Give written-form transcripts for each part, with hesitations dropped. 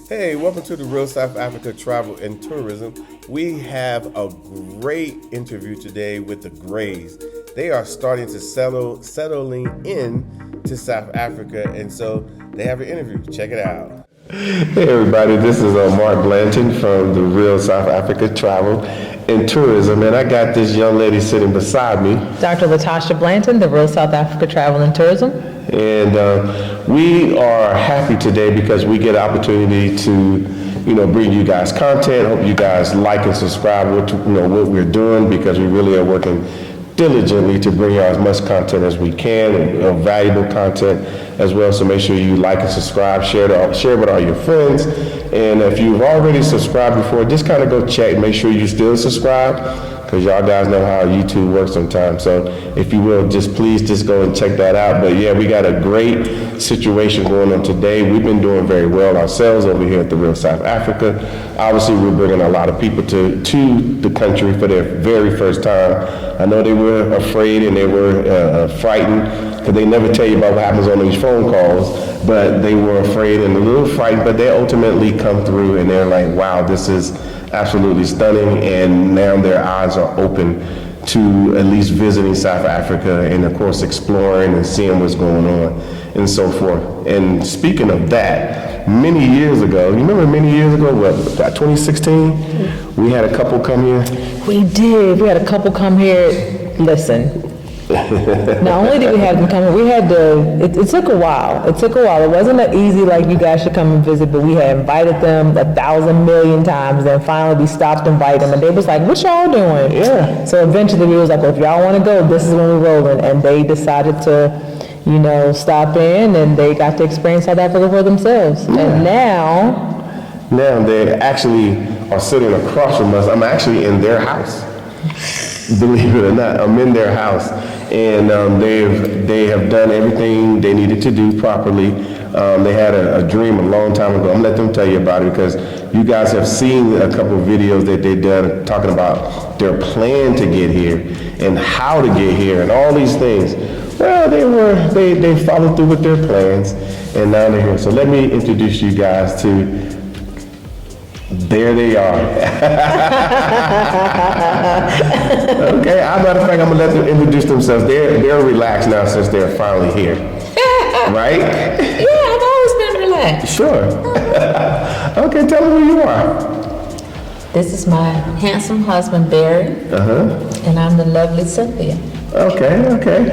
Hey, welcome to the Real South Africa Travel and Tourism. We have a great interview today with the Grays. They are starting to settling in to South Africa, and so they have an interview. Check it out. Hey everybody, this is Mark Blanton from the Real South Africa Travel and Tourism, and I got this young lady sitting beside me. Dr. Latasha Blanton, the Real South Africa Travel and Tourism. And we are happy today because we get an opportunity to, bring you guys content. Hope you guys like and subscribe to what we're doing, because we really are working diligently to bring you as much content as we can, and valuable content as well. So make sure you like and subscribe, share with all your friends. And if you've already subscribed before, just kind of go check, make sure you still subscribe, because y'all guys know how YouTube works sometimes. So if you will, please go and check that out. But yeah, we got a great situation going on today. We've been doing very well ourselves over here at the Real South Africa. Obviously, we're bringing a lot of people to the country for their very first time. I know they were afraid and they were frightened, because they never tell you about what happens on these phone calls, but they were afraid and a little frightened, but they ultimately come through and they're like, wow, this is absolutely stunning, and now their eyes are open to at least visiting South Africa and of course exploring and seeing what's going on and so forth. And speaking of that, many years ago, about 2016, we had a couple come here. We did. We had a couple come here. Listen, not only did we have them come here, it took a while. It wasn't that easy like you guys should come and visit, but we had invited them 1,000 million times. Then finally we stopped inviting them, and they was like, what y'all doing? Yeah. So eventually we was like, well, if y'all want to go, this is when we're rolling. And they decided to, stop in, and they got to experience South Africa for themselves. Yeah. And now they actually are sitting across from us. I'm actually in their house. Believe it or not, I'm in their house, and they have done everything they needed to do properly. They had a dream a long time ago. I'm gonna let them tell you about it, because you guys have seen a couple of videos that they've done talking about their plan to get here and how to get here and all these things. Well, they followed through with their plans, and now they're here. So let me introduce you guys to. There they are. Okay, as a matter of fact, I'm gonna let them introduce themselves. They're relaxed now since they're finally here. Right? Yeah, I've always been relaxed. Sure. Okay, tell me who you are. This is my handsome husband, Barry. And I'm the lovely Cynthia. Okay.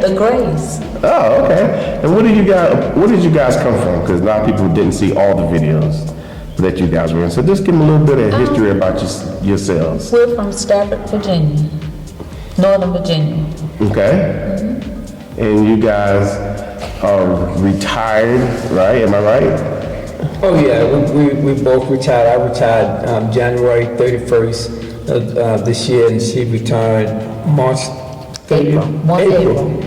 The Grays. Oh, okay. And where did you guys come from? Because a lot of people didn't see all the videos that you guys were in. So just give me a little bit of history about yourselves. We're from Stafford, Virginia. Northern Virginia. Okay. Mm-hmm. And you guys are retired, right? Am I right? Oh yeah, we both retired. I retired January 31st this year, and she retired March 30th.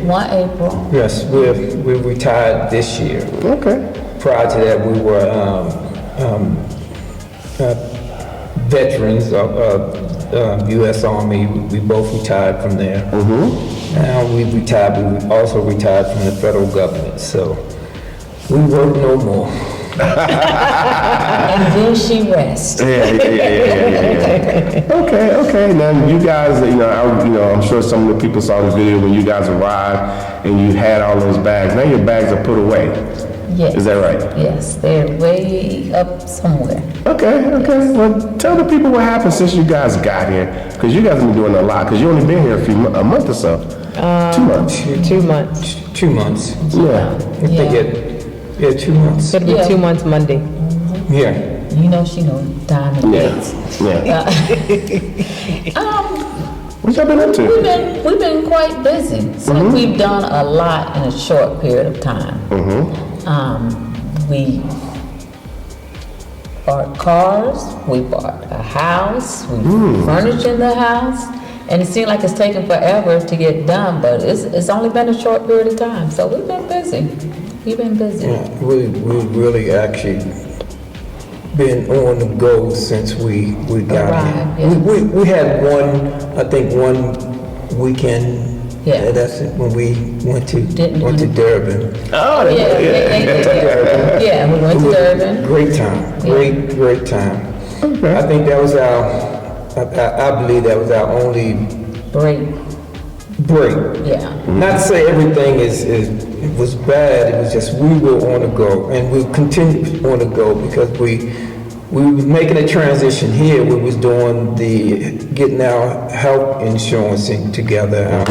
One April. Yes, we retired this year. Okay. Prior to that, we were veterans of U.S. Army. We both retired from there. Mm-hmm. Now we retired, but we also retired from the federal government. So we work no more. And then she rests. Yeah. Okay. Now you guys, I'm sure some of the people saw the video when you guys arrived and you had all those bags. Now your bags are put away. Yes. Is that right? Yes, they're way up somewhere. Okay. Well, tell the people what happened since you guys got here, because you guys have been doing a lot. Because you only been here a month or so. 2 months. 2 months. 2 months. Yeah. I think 2 months. It'll be 2 months Monday. Mm-hmm. Yeah. She knows diamond dates. Yeah. What y'all been up to? We've been quite busy. So we've done a lot in a short period of time. We bought cars, we bought a house, we furnished in the house, and it seemed like it's taken forever to get done, but it's only been a short period of time. So we've been busy. Yeah, we really actually been on the go since we got here. Yes. We had one weekend Yeah. That's when we went to Didn't- Durban. Oh, Yeah, we went to Durban. Great time, great time. Okay. I think that was I believe that was our only Break. break. Yeah. Not to say everything it was bad, it was just we were on the go, and we'll continue on the go because we was making a transition here. We was doing getting our health insurance together.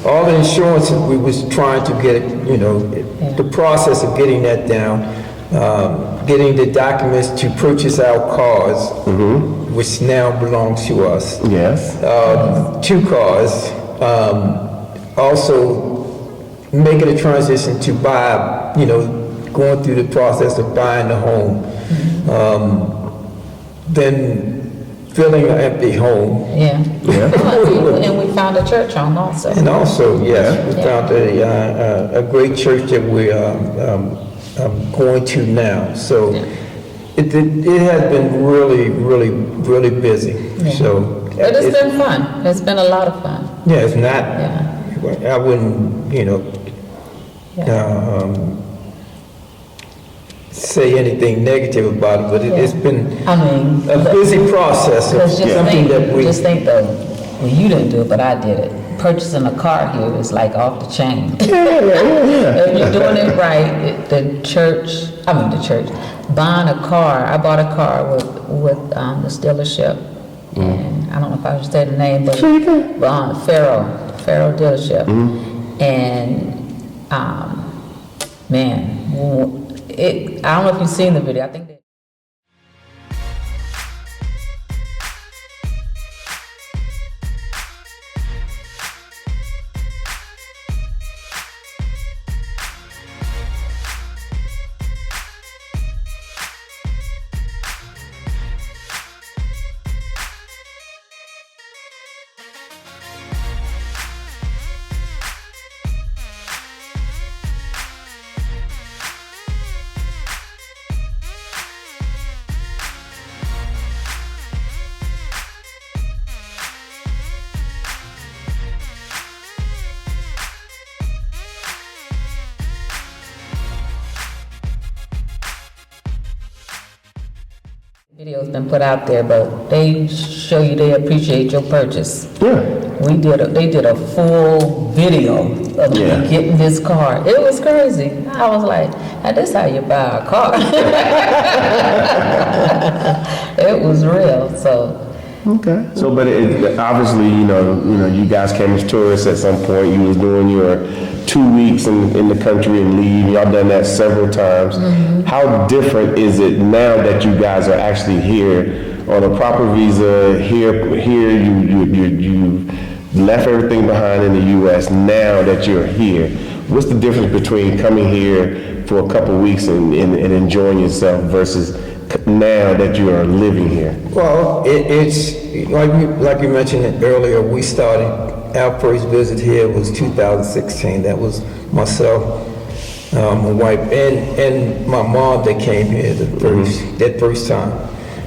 All the insurance, we was trying to get it, the process of getting that down, getting the documents to purchase our cars, which now belongs to us. Yes. 2 cars. Also making a transition to buy, going through the process of buying the home. Then filling an empty home. Yeah. And we found a church home also. And also, yes, we found a great church that we are going to now. So it has been really busy. Yeah. So, But it's been fun. It's been a lot of fun. yeah, it's not, Yeah. I wouldn't, say anything negative about it, but it's been I mean, a busy process of because something that we. just think though, well, you didn't do it, but I did it. Purchasing a car here is like off the chain. If you're doing it right, the church, buying a car, I bought a car with this dealership, and I don't know if I should say the name, but Faro dealership, and man, I don't know if you've seen the video. I think that. Video's been put out there, but they show you they appreciate your purchase. Yeah. They did a full video of me getting this car. It was crazy. I was like, now this how you buy a car. It was real, so. Okay. So, but obviously, you guys came as tourists at some point. You was doing your 2 weeks in the country and leave. Y'all done that several times. How different is it now that you guys are actually here on a proper visa? Here, you left everything behind in the U.S. Now that you're here, what's the difference between coming here for a couple weeks and enjoying yourself versus now that you are living here? Well, it's like you mentioned earlier. We started our first visit here was 2016. That was myself, my wife, and my mom that came here that first time,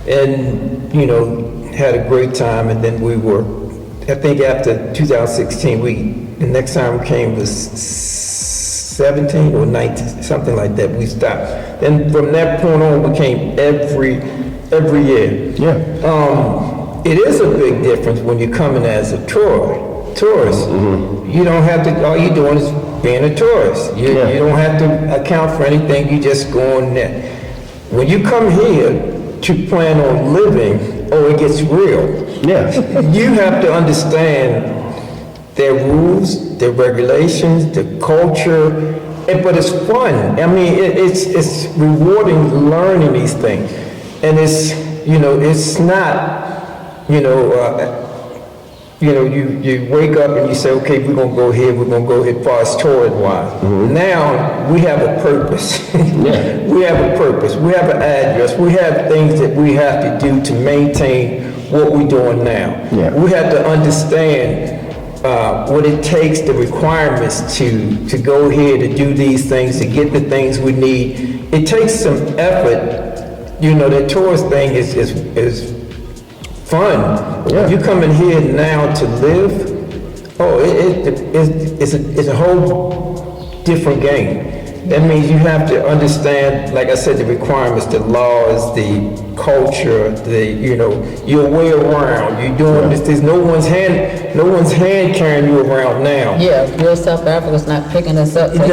and had a great time. And then we were, I think after 2016, the next time we came was 17 or 19, something like that. We stopped. And from that point on, we came every year. Yeah. It is a big difference when you're coming as a tourist. You don't have to, all you're doing is being a tourist. You don't have to account for anything, you just go on there. When you come here to plan on living, it gets real. Yeah. You have to understand their rules, their regulations, the culture, but it's fun. I mean, it's rewarding learning these things. And it's not, you wake up and you say, okay, we're going to go here, we're going to go as far as touring-wise. Now, we have a purpose. We have a purpose. We have an address. We have things that we have to do to maintain what we're doing now. We have to understand what it takes, the requirements to go here, to do these things, to get the things we need. It takes some effort. The tourist thing is fun. You come in here now to live, Oh, it's a whole different game. That means you have to understand, like I said, the requirements, the laws, the culture, your way around. You're doing this. There's no one's hand carrying you around now. Yeah, real South Africa's not picking us up. Now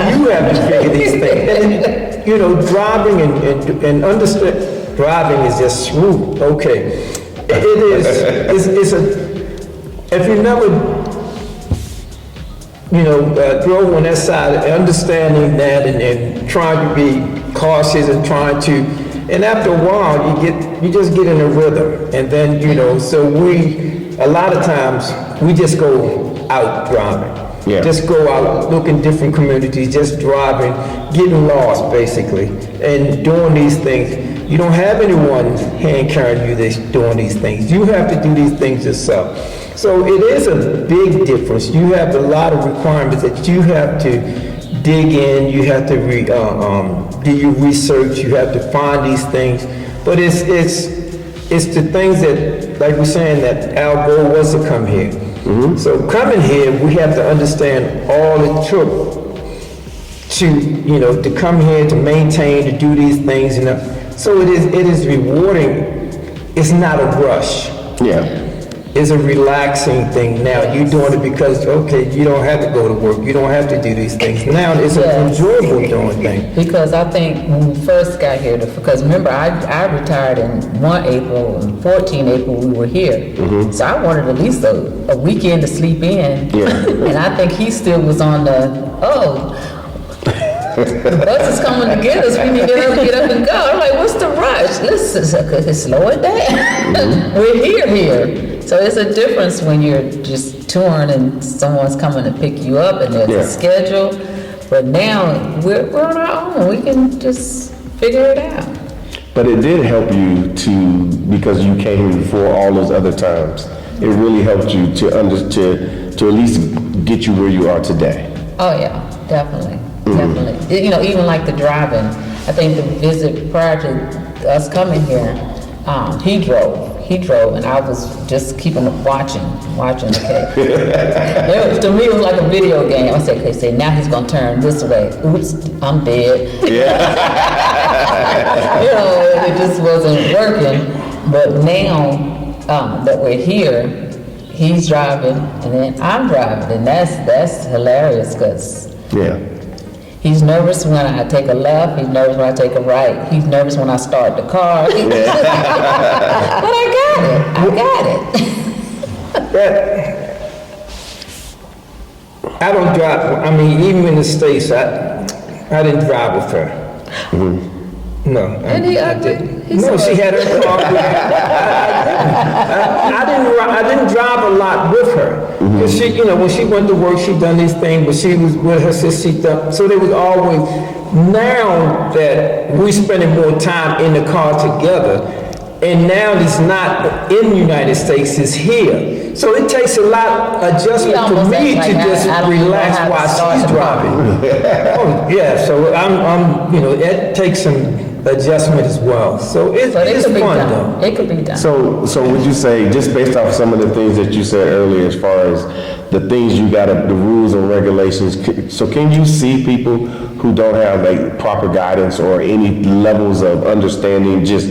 you have to figure these things. And driving and understand. Driving is just smooth. Okay, it is. It's a. If you never. Drove on that side, understanding that and trying to be cautious and trying to, and after a while you just get in a rhythm. And then, so a lot of times we just go out driving. Yeah. Just go out, look in different communities, just driving, getting lost basically, and doing these things. You don't have anyone hand carrying you doing these things. You have to do these things yourself. So it is a big difference. You have a lot of requirements that you have to dig in. You have to do your research. You have to find these things. But it's the things that, like we're saying, that our goal was to come here. Mm-hmm. So coming here, we have to understand all it took to come here, to maintain, to do these things. So it is rewarding. It's not a rush. Yeah. It's a relaxing thing now. You're doing it because, okay, you don't have to go to work. You don't have to do these things. Now it's an enjoyable doing thing. Because I think when we first got here, because remember, I retired in 1 April, and 14 April we were here. Mm-hmm. So I wanted at least a weekend to sleep in. Yeah. And I think he still was on the bus is coming to get us. We need to get up and go. I'm like, what's the rush? Listen, slow it down. Mm-hmm. We're here. So it's a difference when you're just touring and someone's coming to pick you up and there's a schedule. But now we're on our own. We can just figure it out. But it did help you because you came here before all those other times. It really helped you to at least get you where you are today. Oh yeah, definitely. Definitely. Even like the driving. I think the visit prior to us coming here, he drove, and I was just watching, okay. To me, it was like a video game. I said, okay, now he's gonna turn this way. Oops, I'm dead. Yeah. It just wasn't working. But now that we're here, he's driving, and then I'm driving, and that's hilarious, because he's nervous when I take a left. He's nervous when I take a right. He's nervous when I start the car. But I got it. I don't drive. I mean, even in the States, I didn't drive with her. Mm-hmm. No, I didn't. No, she had her car. I didn't drive a lot with her. Because she, when she went to work, she done these things, but she was with her sister. So there was always. Now that we're spending more time in the car together, and now it's not in the United States, it's here. So it takes a lot of adjustment for me to just relax while she's driving. So I'm it takes some adjustment as well. So it's fun though. It could be done. So would you say, just based off some of the things that you said earlier, as far as the things the rules and regulations, so can you see people who don't have proper guidance or any levels of understanding, just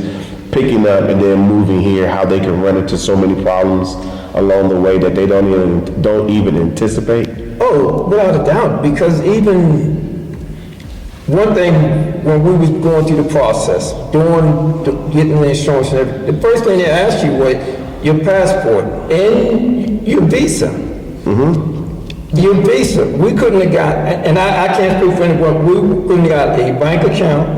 picking up and then moving here, how they can run into so many problems along the way that they don't even anticipate? Oh, without a doubt, because even one thing, when we was going through the process, getting the insurance and everything, the first thing they asked you was your passport and your visa. Mm-hmm. Your visa. We couldn't have got, and I can't speak for anyone, we couldn't have got a bank account.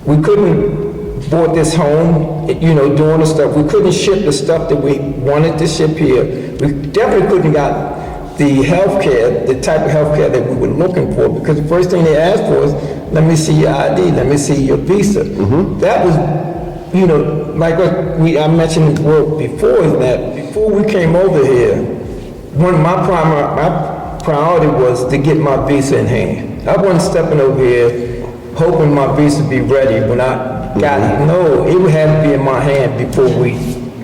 We couldn't bought this home, doing the stuff. We couldn't ship the stuff that we wanted to ship here. We definitely couldn't got the healthcare, the type of healthcare that we were looking for, because the first thing they asked for is, let me see your ID, let me see your visa. Mm-hmm. That was, like what I mentioned before, is that before we came over here, one of my priority was to get my visa in hand. I wasn't stepping over here hoping my visa be ready when I got it. No, it would have to be in my hand before we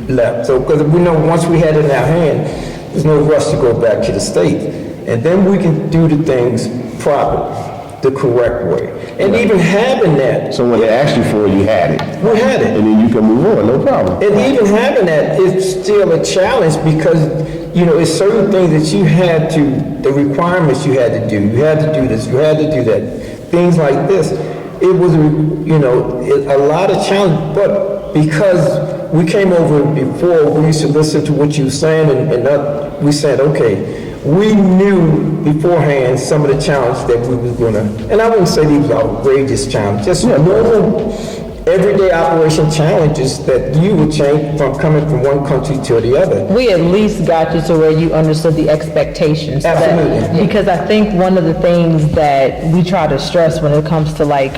left. So, because we know once we had it in our hand, there's no rush to go back to the States. And then we can do the things properly, the correct way. And even having that, So when they asked you for it, you had it. we had it. And then you can move on, no problem. And even having that is still a challenge because, you know, it's certain things that you had to, the requirements you had to do. You had to do this, you had to do that. Things like this. It was, you know, a lot of challenge, but because we came over before, we used to listen to what you were saying and we said, okay, we knew beforehand some of the challenges that we was gonna, and I wouldn't say these were outrageous challenges, just normal, everyday operation challenges that you would change from coming from one country to the other. We at least got you to where you understood the expectations. Absolutely. Because I think one of the things that we try to stress when it comes to like,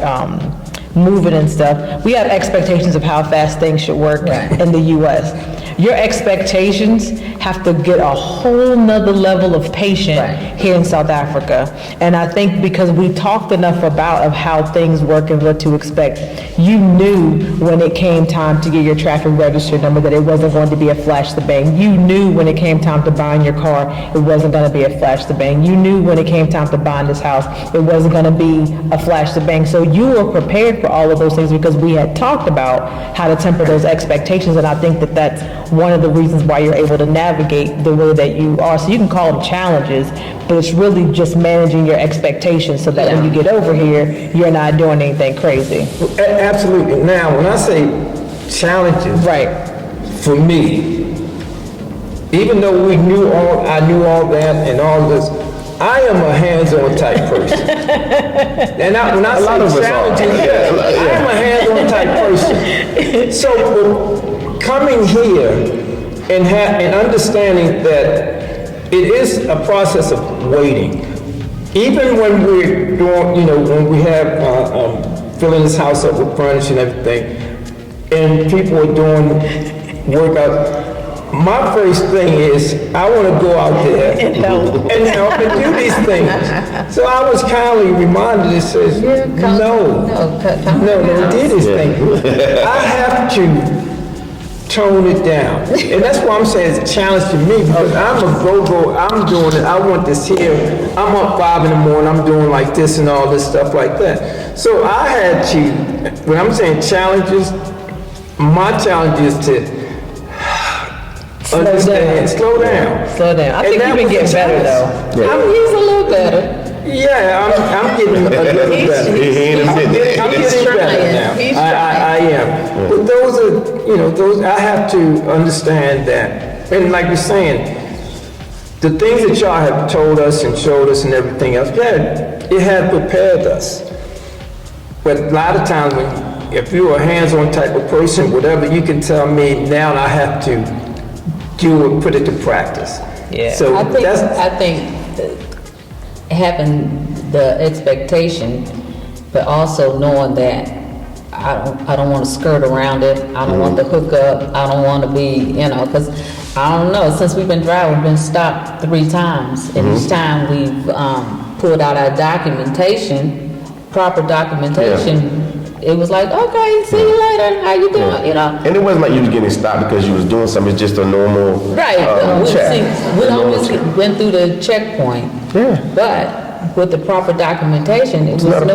moving and stuff, we have expectations of how fast things should work in the U.S. Your expectations have to get a whole nother level of patience here in South Africa. And I think because we talked enough about of how things work and what to expect, you knew when it came time to get your traffic register number that it wasn't going to be a flash to bang. You knew when it came time to buying your car, it wasn't going to be a flash to bang. You knew when it came time to buying this house, it wasn't going to be a flash to bang. So you were prepared for all of those things because we had talked about how to temper those expectations. And I think that that's one of the reasons why you're able to navigate the way that you are. So you can call them challenges, but it's really just managing your expectations so that when you get over here, you're not doing anything crazy. Absolutely. Now, when I say challenges, for me, even though I knew all that and all this, I am a hands-on type person. And when I say challenges, I am a hands-on type person. So coming here and understanding that it is a process of waiting. Even when we're doing, you know, when we have filling this house up with furniture and everything, and people are doing workout, my first thing is I want to go out there and help and do these things. So I was kindly reminded, it says, no, do these things. I have to tone it down. And that's why I'm saying it's a challenge to me because I'm a go-go, I'm doing it, I want this here. I'm up 5 in the morning, I'm doing like this and all this stuff like that. So I had to, when I'm saying challenges, my challenge is to understand, slow down. I think you've been getting better though. He's a little better. Yeah, I'm getting a little better. I'm getting better now. I am. But those are, you know, I have to understand that. And like you're saying, the things that y'all have told us and showed us and everything else, it had prepared us. But a lot of times if you're a hands-on type of person, whatever, you can tell me now and I have to put it to practice. Yeah. So I think having the expectation, but also knowing that I don't want to skirt around it. I don't want to hook up. I don't want to be, you know, because I don't know. Since we've been driving, we've been stopped 3 times, and each time we've pulled out our documentation, proper documentation. It was like, okay, see you later. How you doing? You know. And it wasn't like you was getting stopped because you was doing something. It's just a normal check. We always went through the checkpoint. Yeah. But with the proper documentation, it not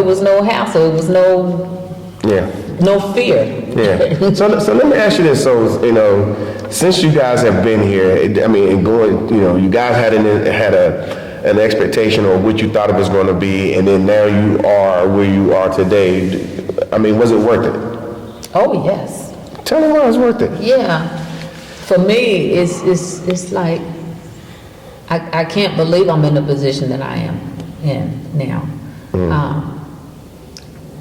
was no hassle. It was no fear. Yeah. So let me ask you this. So, you know, since you guys have been here, and going, you know, you guys had an expectation of what you thought it was going to be, and then now you are where you are today. I mean, was it worth it? Oh, yes. Tell me why it's worth it. Yeah. For me, it's like, I can't believe I'm in the position that I am in now.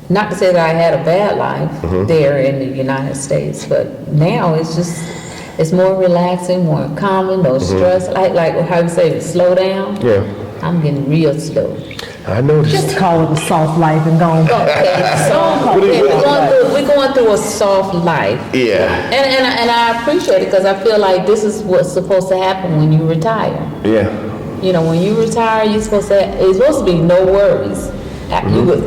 Not to say that I had a bad life there in the United States, but now it's more relaxing, more calming, no stress. Like how you say, slow down. Yeah. I'm getting real slow. I noticed. Just call it a soft life and go on. We're going through a soft life. Yeah. And I appreciate it because I feel like this is what's supposed to happen when you retire. Yeah. You know, when you retire, it's supposed to be no worries. You would,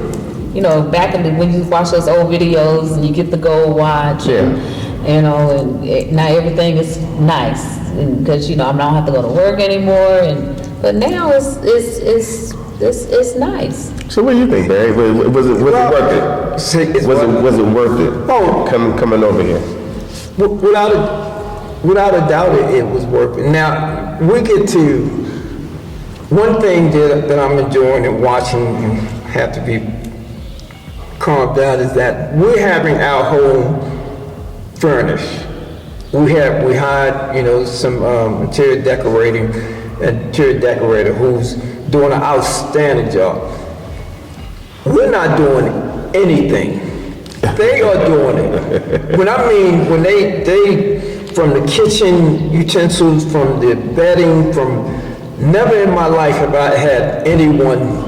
you know, back when you watch those old videos and you get the gold watch. Yeah. you know, and now everything is nice, because, you know, I don't have to go to work anymore, but now it's nice. So what do you think, Barry? Was it worth it? Was it worth it? Oh. Coming over here. Without a doubt, it was worth it. Now, we get to, one thing that I'm enjoying and watching and have to be calmed down is that we're having our home furnished. We hired, you know, some interior decorator who's doing an outstanding job. We're not doing anything. They are doing it. When they from the kitchen utensils, from the bedding, never in my life have I had anyone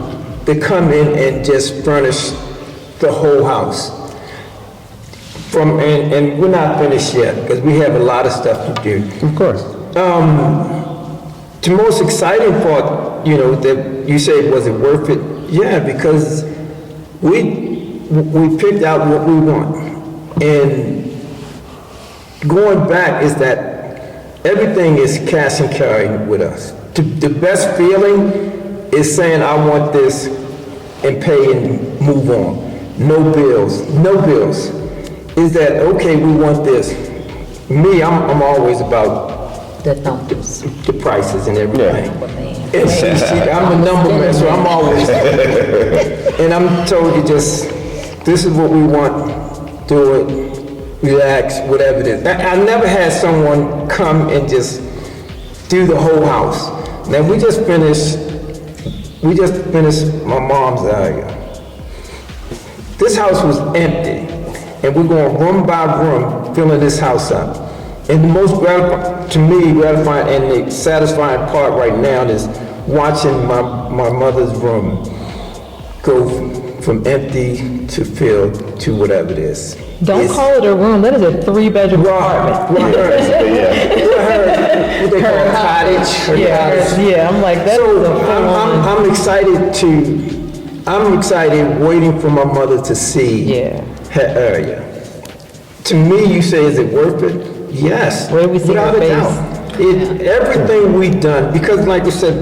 that come in and just furnish the whole house. And we're not finished yet, because we have a lot of stuff to do. Of course. The most exciting part, you know, that you say, was it worth it? Yeah, because we picked out what we want. And going back is that everything is cash and carry with us. The best feeling is saying, I want this, and pay and move on. No bills. Is that, okay, we want this. Me, I'm always about The numbers. the prices and everything. Man. And see, I'm a number man, so I'm always, and I'm told you just, this is what we want, do it, relax, whatever it is. I never had someone come and just do the whole house. Now, we just finished my mom's area. This house was empty, and we're going room by room, filling this house up. And the most gratifying and the satisfying part right now is watching my mother's room go from empty to filled to whatever it is. Don't call it a room, that is a 3-bedroom apartment. What they call a cottage. Yeah, I'm like, that's So I'm excited waiting for my mother to see her area. To me, you say, is it worth it? Yes. Where do we see without her a face? doubt. Everything we've done, because like you said,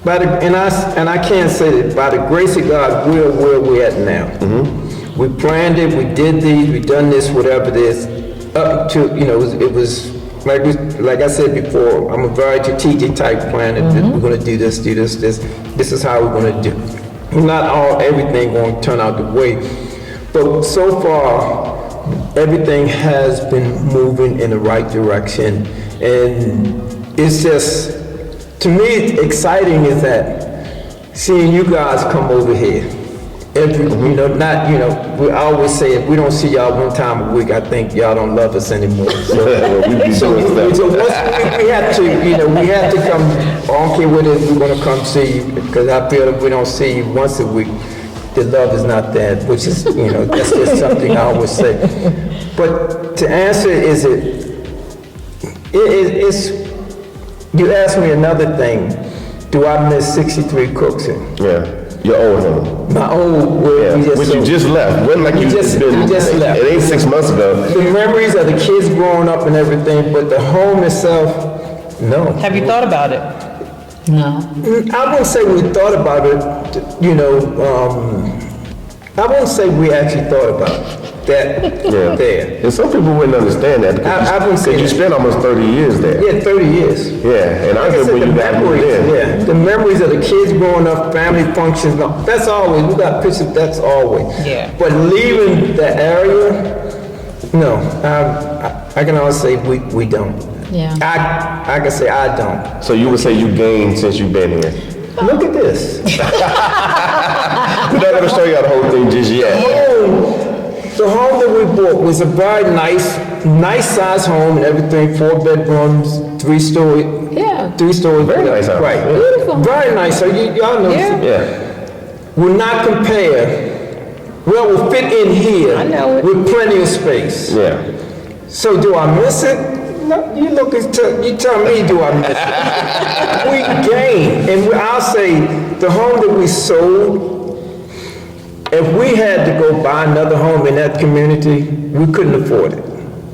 and I can't say that, by the grace of God, we're where we're at now. Mm-hmm. We planned it, we did these, we done this, whatever it is, up to, you know, it was like I said before, I'm a very strategic type planner. Mm-hmm. We're gonna do this. This is how we're gonna do. Not everything gonna turn out the way, but so far, everything has been moving in the right direction, and it's just, to me, it's exciting is that seeing you guys come over here. We always say if we don't see y'all one time a week, I think y'all don't love us anymore. So we have to, we have to come, I don't care what it is, we're gonna come see you, because I feel if we don't see you once a week, the love is not there, which is, that's just something I always say. But to answer, you asked me another thing, do I miss 63 cooks? Yeah, your old home. My old, which you just left. Wasn't like you just left. It ain't 6 months ago. The memories of the kids growing up and everything, but the home itself, no. Have you thought about it? No. I wouldn't say we thought about it, I wouldn't say we actually thought about that there. And some people wouldn't understand that because you spent almost 30 years there. Yeah, 30 years. Yeah, and I remember when you got moved in. Yeah, the memories of the kids growing up, family functions, that's always, we got pictures, that's always. Yeah. But leaving the area, no, I can always say we don't. Yeah. I can say I don't. So you would say you gained since you've been here? Look at this. We're not going to show you the whole thing just yet. The home that we bought was a very nice size home and everything, 4 bedrooms, 3-story. Yeah. 3 stories. Very nice house. Right. Beautiful. Very nice. So y'all know. Yeah. Will not compare. Well, we'll fit in here I know it. with plenty of space. Yeah. So do I miss it? No, you tell me, do I miss it? We gained, and I'll say, the home that we sold, if we had to go buy another home in that community, we couldn't afford it.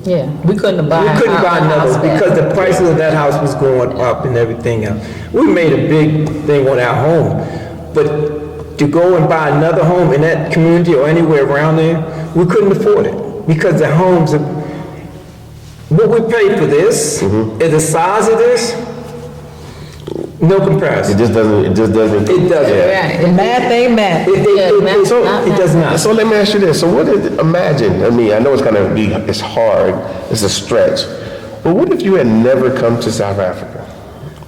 Yeah, we couldn't buy. We couldn't buy our house another back. because the prices of that house was going up and everything else. We made a big thing on our home, but to go and buy another home in that community or anywhere around there, we couldn't afford it because the homes, what we paid for this, and the size of this, no comparison. It just doesn't. It doesn't. Right. The math ain't math. It does not. So let me ask you this. So what is, imagine, I mean, I know it's gonna be, it's hard, it's a stretch, but what if you had never come to South Africa?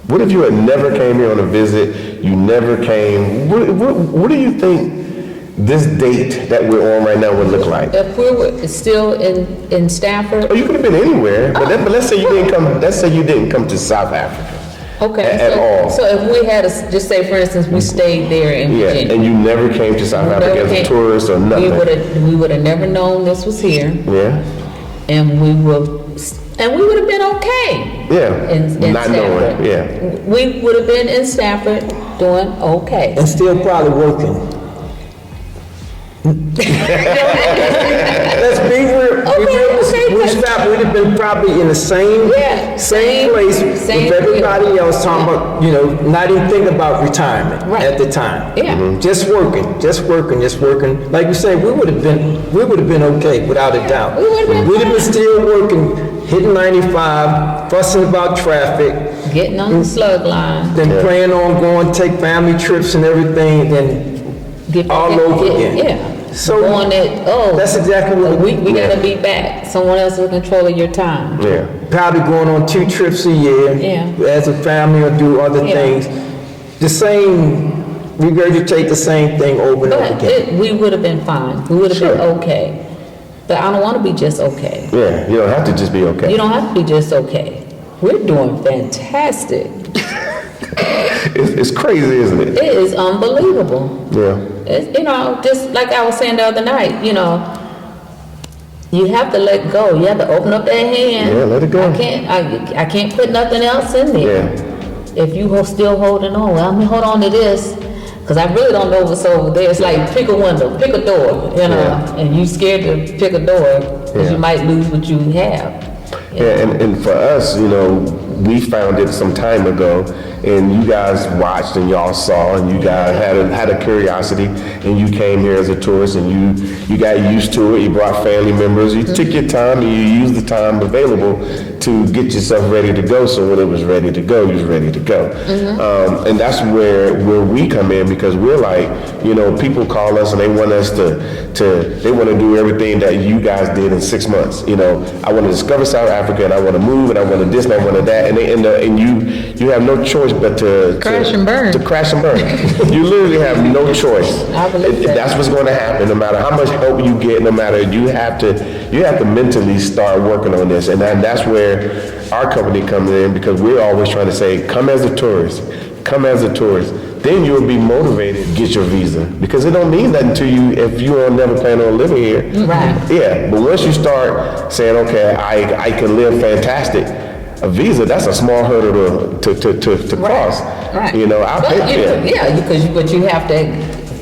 What if you had never came here on a visit, you never came, what do you think this date that we're on right now would look like? If we were still in Stafford, Oh, you could have been anywhere, but let's say you didn't come to South Africa. okay. At all. So if we had, just say for instance, we stayed there in Yeah, Virginia. and you never came to South Africa as a tourist or nothing. We would have never known this was here, Yeah, and we would have been okay. yeah, In not Stafford. knowing, yeah. We would have been in Stafford doing okay. And still probably working. Let's be real. Okay. We'd have been probably in the same place same with everybody else talking about, not even thinking about retirement Right. at the time. Yeah. Just working. Like you say, we would have been okay without a doubt. We would have been We'd have been still working, hitting 95, fussing about traffic, Getting on the slug line. then planning on going, take family trips and everything, then all over again. Yeah. So Going it, that's exactly what we gotta be back. Someone else in control of your time. Yeah. probably going on 2 trips a year Yeah. as a family or do other Yeah. things. The same, regurgitate the same thing over and over But again. we would have been fine. We would have been okay. But I don't want to be just okay. Yeah, you don't have to just be okay. You don't have to be just okay. We're doing fantastic. It's crazy, isn't it? It is unbelievable. Yeah. It's, just like I was saying the other night, you have to let go. You have to open up that hand. Yeah, let it go. I can't put nothing else in there. Yeah. If you are still holding on, well, I'm gonna hold on to this, because I really don't know what's over there. It's like pick a window, pick a door, Yeah. and you scared to pick a door because Yeah. you might lose what you have. Yeah, and for us, we found it some time ago, and you guys watched and y'all saw, and you guys had a curiosity, and you came here as a tourist, and you got used to it. You brought family members. You took your time, and you used the time available to get yourself ready to go. So when it was ready to go, you was ready to go. And that's where we come in, because we're like, people call us and they want us they want to do everything that you guys did in 6 months. I want to discover South Africa, and I want to move, and I want to this, and I want to that, and you have no choice but to Crash and burn. To crash and burn. You literally have no choice. I believe that. That's what's going to happen. No matter how much help you get, no matter you have to mentally start working on this, and that's where our company comes in, because we're always trying to say, come as a tourist. Then you'll be motivated to get your visa, because it don't mean nothing to you if you don't never plan on living here. Right. Yeah, but once you start saying, okay, I can live fantastic, a visa, that's a small hurdle to cross. Right. I'll But pay. but you have to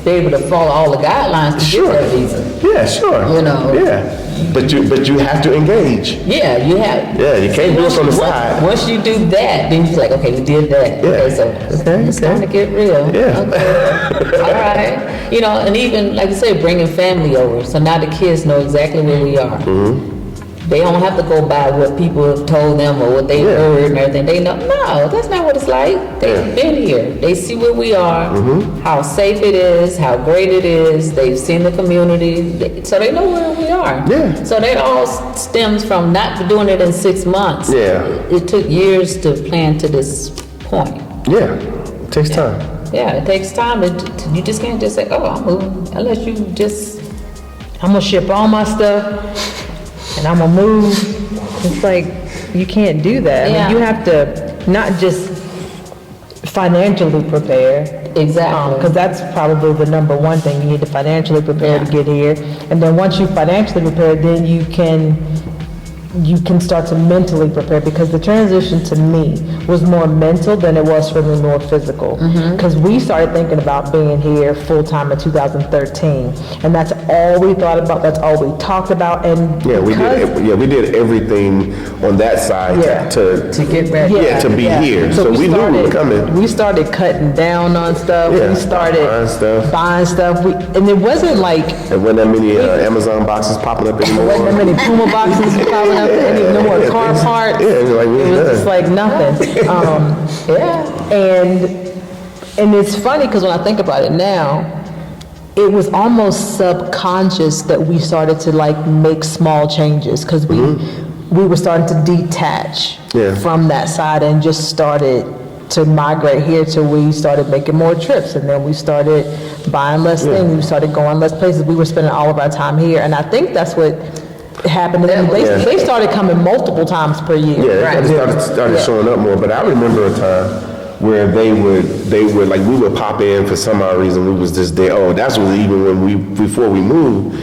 be able to follow all the guidelines to Sure. get that visa. Yeah, sure. Yeah. But you have to engage. Yeah, you have. Yeah, you can't do it from the side. Once you do that, then you're like, okay, we did that. Yeah. Okay, so it's time to get real. Yeah. Okay. All right. And even, like you say, bringing family over. So now the kids know exactly where we are. Mm-hmm. They don't have to go by what people have told them or what they heard and everything. They know, no, that's not what it's like. They've been here. They see where we are, how safe it is, how great it is. They've seen the community, so they know where we are. Yeah. So that all stems from not doing it in 6 months. Yeah. It took years to plan to this point. Yeah, it takes time. Yeah, it takes time. You just can't just say, oh, I'm moving, unless you just... I'm gonna ship all my stuff and I'm gonna move. It's like, you can't do that. I Yeah. mean, you have to not just financially prepare. Exactly. Because that's probably the number one thing. You need to financially prepare to get here. And then once you financially prepare, then you can you can start to mentally prepare, because the transition to me was more mental than it was for me more physical. Because we started thinking about being here full time in 2013, and that's all we thought about. That's all we talked about. And we did everything on that side to get ready. to be here. So we knew we were coming. We started cutting down on stuff. Yeah, we started buying stuff. And it wasn't like there wasn't that many Amazon boxes popping up anymore. There wasn't that many Puma boxes popping up. No more car parts. Yeah, it was just like nothing. And it's funny because when I think about it now, it was almost subconscious that we started to like make small changes, because we were starting to detach from that side and just started to migrate here till we started making more trips, and then we started buying less things. We started going less places. We were spending all of our time here, and I think that's what happened. They started coming multiple times per year. Yeah, they started showing up more. But I remember a time where they would like, we would pop in for some odd reason. We was just there. Oh, that's was even when before we moved.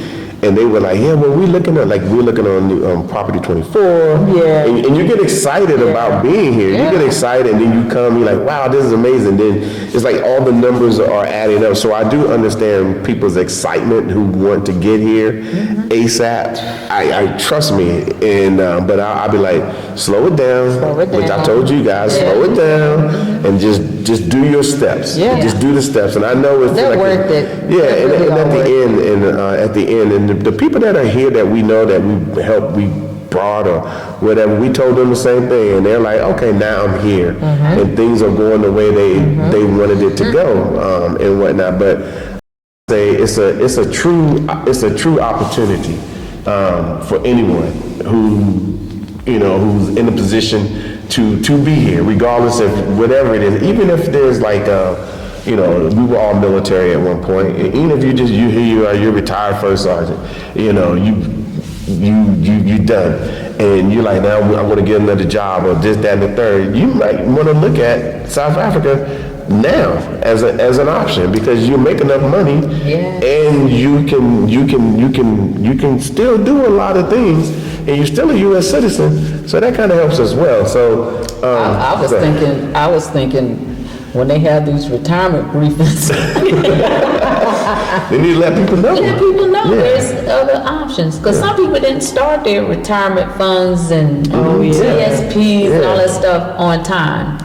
And they were like, we're looking on property 24. Yeah. And you get excited about being here. You get excited, and then you come, you're like, wow, this is amazing. Then it's like all the numbers are adding up. So I do understand people's excitement who want to get here ASAP. I trust me. And but I'll be like, slow it down. Which I told you guys, slow it down, and just do your steps. Yeah. Just do the steps. And I know it's they're like worth it. Yeah, and at the end, and the people that are here that we know that we brought or whatever, we told them the same thing, and they're like, okay, now I'm here, and things are going the way they wanted it to go, and whatnot. But say it's a true opportunity for anyone who's in a position to be here, regardless of whatever it is, even if there's like we were all military at one point. And even if you're retired first sergeant, you done, and you're like, now I want to get another job or this, that, and the third. You might want to look at South Africa now as an option, because you make enough money, and you can still do a lot of things, and you're still a U.S. citizen, so that kind of helps as well. So I was thinking. When they have these retirement briefings, they need to let people know. There's other options, because some people didn't start their retirement funds and TSPs and all that stuff on time.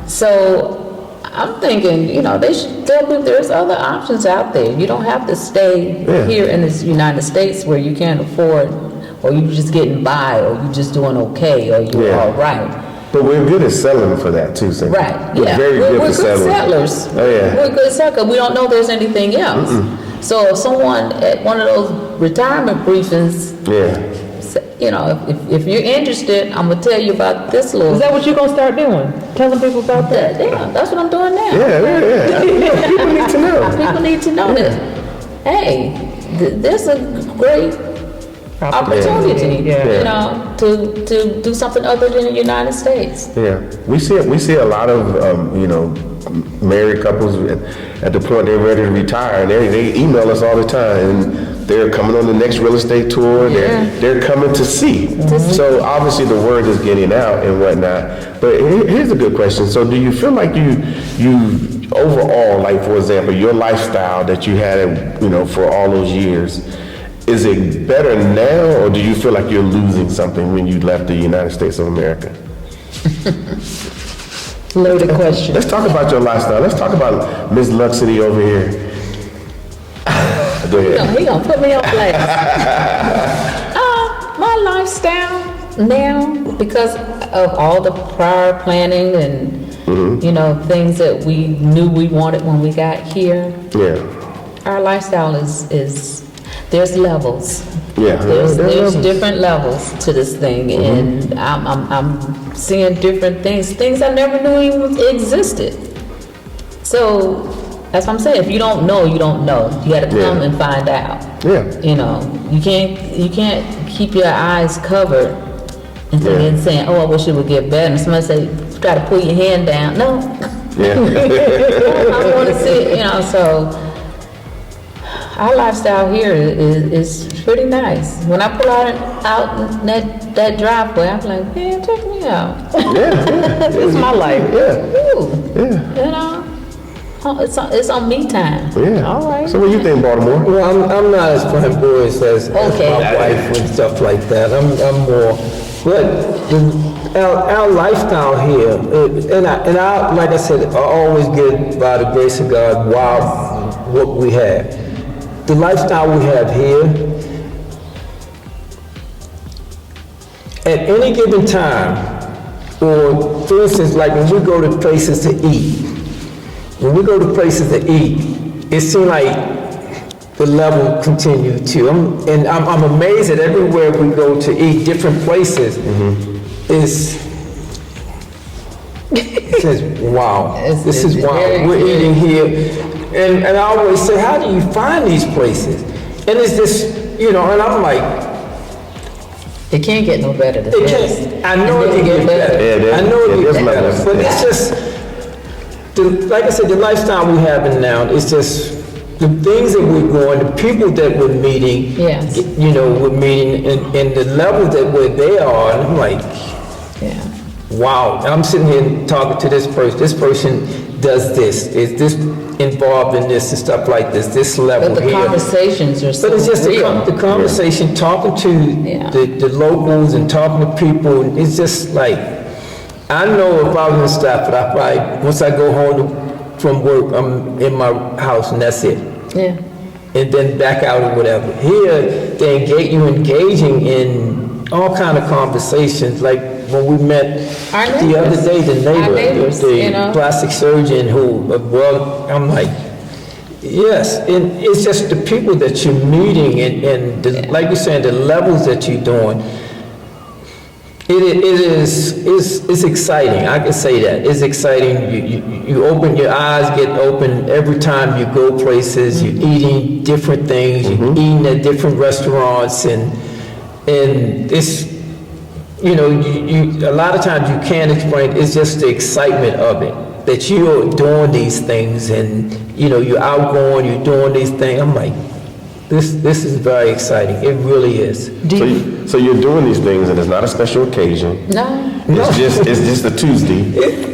So I'm thinking, they should tell people there's other options out there. You don't have to stay here in the United States where you can't afford, or you're just getting by, or you're just doing okay, or you're all right. But we're good at selling for that too, Cynthia. Right. We're very good for selling. Settlers. Oh yeah. We're good sellers. We don't know there's anything else. So if someone at one of those retirement briefings, if you're interested, I'm gonna tell you about this little. Is that what you're gonna start doing? Telling people about that? Yeah, that's what I'm doing now. Yeah. People need to know. People need to know that. Hey, this is a great opportunity, to do something other than the United States. Yeah, we see a lot of married couples at the point they're ready to retire, and they email us all the time, and they're coming on the next real estate tour. They're coming to see. So obviously the word is getting out and whatnot. But here's a good question. So do you feel like you overall, like for example, your lifestyle that you had, for all those years, is it better now, or do you feel like you're losing something when you left the United States of America? Loaded question. Let's talk about your lifestyle. Let's talk about Miss Luxury over here. Go ahead. He gonna put me on blast. My lifestyle now, because of all the prior planning and things that we knew we wanted when we got here. Yeah. Our lifestyle is there's levels. Yeah. There's different levels to this thing, and I'm seeing different things I never knew even existed. So that's what I'm saying. If you don't know, you don't know. You got to come and find out. Yeah. You can't keep your eyes covered and then saying, "Oh, I wish it would get better." And somebody say, "You got to pull your hand down." No. Yeah. I want to see it. So our lifestyle here is pretty nice. When I pull out that driveway, I'm like, man, check me out. It's my life. Ooh, you know, it's on me time. Yeah. All right. So what do you think, Baltimore? Well, I'm not as flamboyant as my wife and stuff like that. I'm more, but our lifestyle here, and I, like I said, I always get, by the grace of God, wow, what we have. The lifestyle we have here, at any given time, or for instance, like when we go to places to eat, it seems like the level continue to. I'm amazed that everywhere we go to eat, different places, it says, wow, this is wow. We're eating here. And I always say, how do you find these places? And it's just, you know, and I'm like, It can't get no better than it this. can't, I know it can get better. Yeah, I know it there's can get better. levels. But it's just, like I said, the lifestyle we have now, it's just the things that we're going, the people that we're meeting, Yes. you know, we're meeting, and the level that they are, and I'm like, Yeah. wow, I'm sitting here talking to this person does this, is this involved in this and stuff like this level But the here. conversations are so But it's just real. the conversation, talking to Yeah. the locals and talking to people, it's just like, I know if I was in Stafford, I probably, once I go home from work, I'm in my house and that's it. Yeah. And then back out or whatever. Here, you engaging in all kind of conversations, like when we met Our the other neighbors. day, the Our neighbors, the you know. plastic surgeon who, well, I'm like, yes, and it's just the people that you're meeting and like you're saying, the levels that you're doing. It's exciting. I can say that. It's exciting. You open, your eyes get open every time you go places. You're eating different things. You're eating at different restaurants, and it's, you know, you a lot of times you can't explain. It's just the excitement of it, that you're doing these things, and you know, you're outgoing, you're doing these things. I'm like, this is very exciting. It really is. So you're doing these things and it's not a special occasion. No. It's just a Tuesday,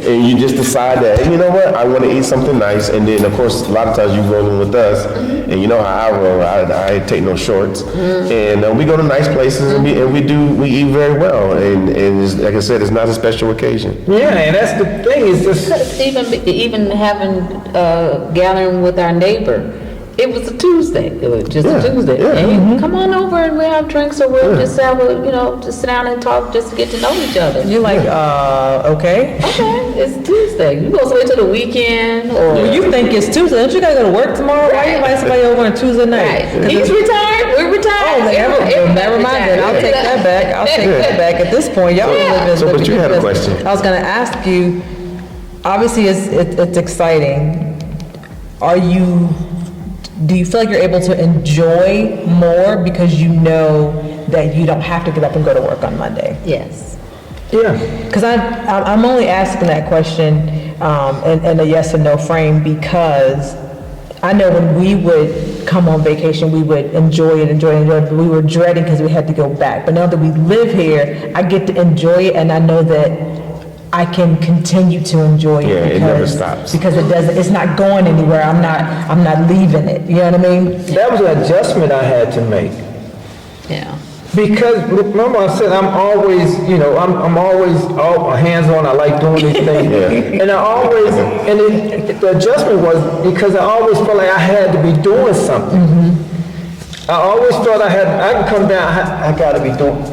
and you just decide that, hey, you know what, I want to eat something nice, and then of course a lot of times you roll in with us, and you know how I roll, I take no shorts, and we go to nice places and we eat very well, and it's, like I said, it's not a special occasion. Yeah, and that's the thing. Is just Even having gathering with our neighbor, it was a Tuesday. It was just a Tuesday. Yeah. And you come on over and we'll have drinks, or we'll just have just sit down and talk, just to get to know each other. You're like, okay. Okay, it's Tuesday. You go wait till the weekend, or Well, you think it's Tuesday. Don't you gotta go to work tomorrow? Why you invite somebody over on a Tuesday night? right? He's retired. We're retired. Oh, never mind then. I'll take that back. I'll take that back. At this point, y'all live in. So, but you had a question. I was gonna ask you. Obviously, it's exciting. Do you feel like you're able to enjoy more because you know that you don't have to get up and go to work on Monday? Yes. yeah. Because I'm only asking that question in a yes or no frame because I know when we would come on vacation, we would enjoy it, but we were dreading because we had to go back. But now that we live here, I get to enjoy it, and I know that I can continue to enjoy it. Yeah, because, it never stops. because it's not going anywhere. I'm not leaving it. You know what I mean? That was an adjustment I had to make. Yeah. Because remember I said I'm always, I'm always all hands-on. I like doing these things. And the adjustment was because I always felt like I had to be doing something. I always felt I can come down, I got to be doing.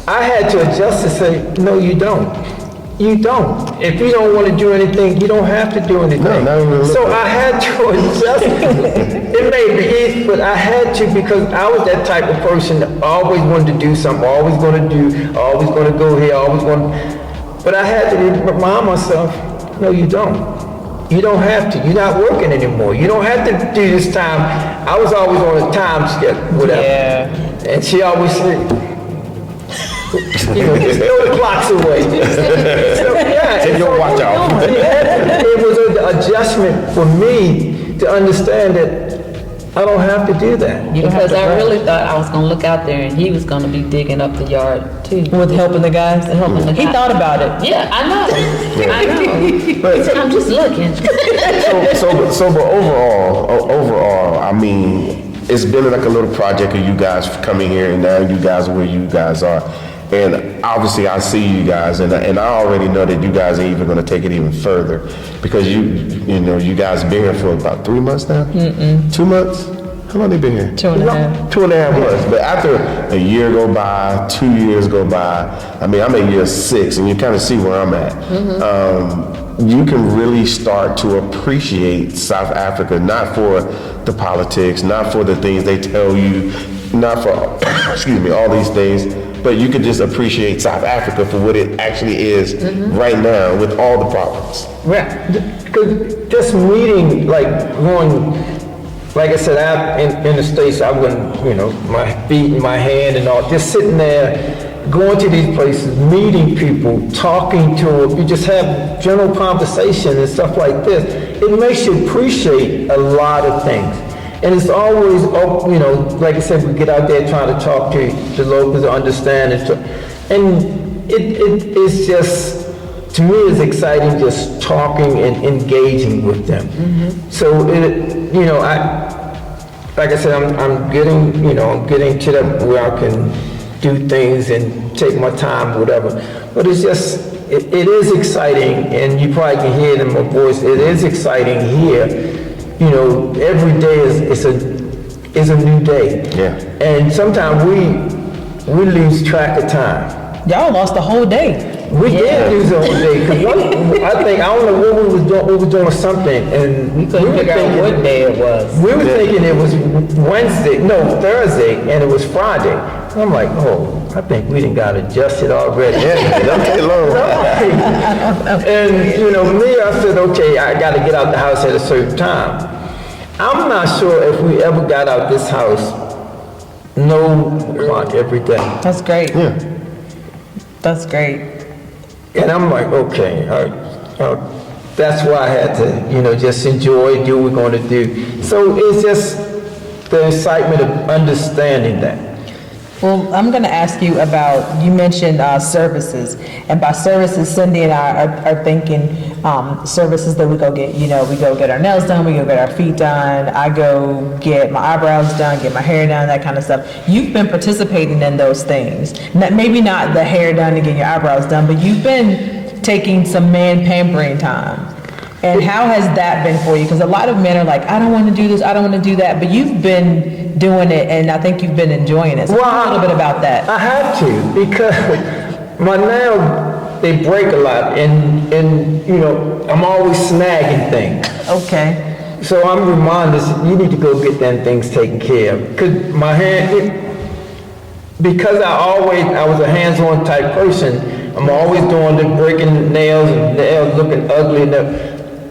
I had to adjust to say, no, you don't. You don't. If you don't want to do anything, you don't have to do anything. No, not even So I had to adjust. It may be easy, but I had to because I was that type of person that always wanted to do something, always going to do, always going to go here, always going to... But I had to remind myself, no, you don't. You don't have to. You're not working anymore. You don't have to do this time. I was always on a time schedule, whatever. Yeah. And she always said, just throw the clocks away. Take your watch off. It was an adjustment for me to understand that I don't have to do that. You don't have Because to I rush. really thought I was gonna look out there and he was gonna be digging up the yard too. With helping the guys? Helping the He guys. thought about it. Yeah, I know. I know. He said, I'm just looking. But overall, I mean, it's been like a little project of you guys coming here, and now you guys are where you guys are. And obviously, I see you guys, and I already know that you guys are even going to take it even further, because you guys been here for about 3 months now. 2 months. How long they been here? 2.5. 2.5 months. But after a year go by, 2 years go by, I mean, I'm at year 6, and you kind of see where I'm at. You can really start to appreciate South Africa, not for the politics, not for the things they tell you, not for, excuse me, all these things, but you can just appreciate South Africa for what it actually is right now with all the problems. Yeah, because just meeting, like going, like I said, in the States, I wouldn't, my feet and my hand and all, just sitting there, going to these places, meeting people, talking to them, you just have general conversation and stuff like this. It makes you appreciate a lot of things. And it's always, like I said, we get out there trying to talk to the locals, understand it. And it's just, to me, it's exciting just talking and engaging with them. So, like I said, I'm getting to that where I can do things and take my time, whatever. But it's just, it is exciting, and you probably can hear it in my voice. It is exciting here. Every day is a new day. Yeah. And sometimes we lose track of time. Y'all lost the whole day. We did lose the whole day, because I don't know what we was doing. We were doing something, and We couldn't figure out what day it was. we were thinking it was Thursday, and it was Friday. I'm like, I think we done got adjusted already. Yeah, it don't take long. And, me, I said, okay, I got to get out the house at a certain time. I'm not sure if we ever got out this house no o'clock every day. That's great. Yeah. That's great. And I'm like, okay, that's why I had to, just enjoy, do what we're going to do. So it's just the excitement of understanding that. Well, I'm going to ask you about, you mentioned services, and by services, Cindy and I are thinking services that we go get, we go get our nails done, we go get our feet done, I go get my eyebrows done, get my hair done, that kind of stuff. You've been participating in those things. Maybe not the hair done and getting your eyebrows done, but you've been taking some man pampering time. And how has that been for you? Because a lot of men are like, I don't want to do this, I don't want to do that, but you've been doing it, and I think you've been enjoying it. So talk a little bit about that. I have to, because my nails, they break a lot, and I'm always snagging things. Okay. So I'm reminded, you need to go get them things taken care of. Because my hand, because I was a hands-on type person, I'm always doing the breaking nails and nails looking ugly and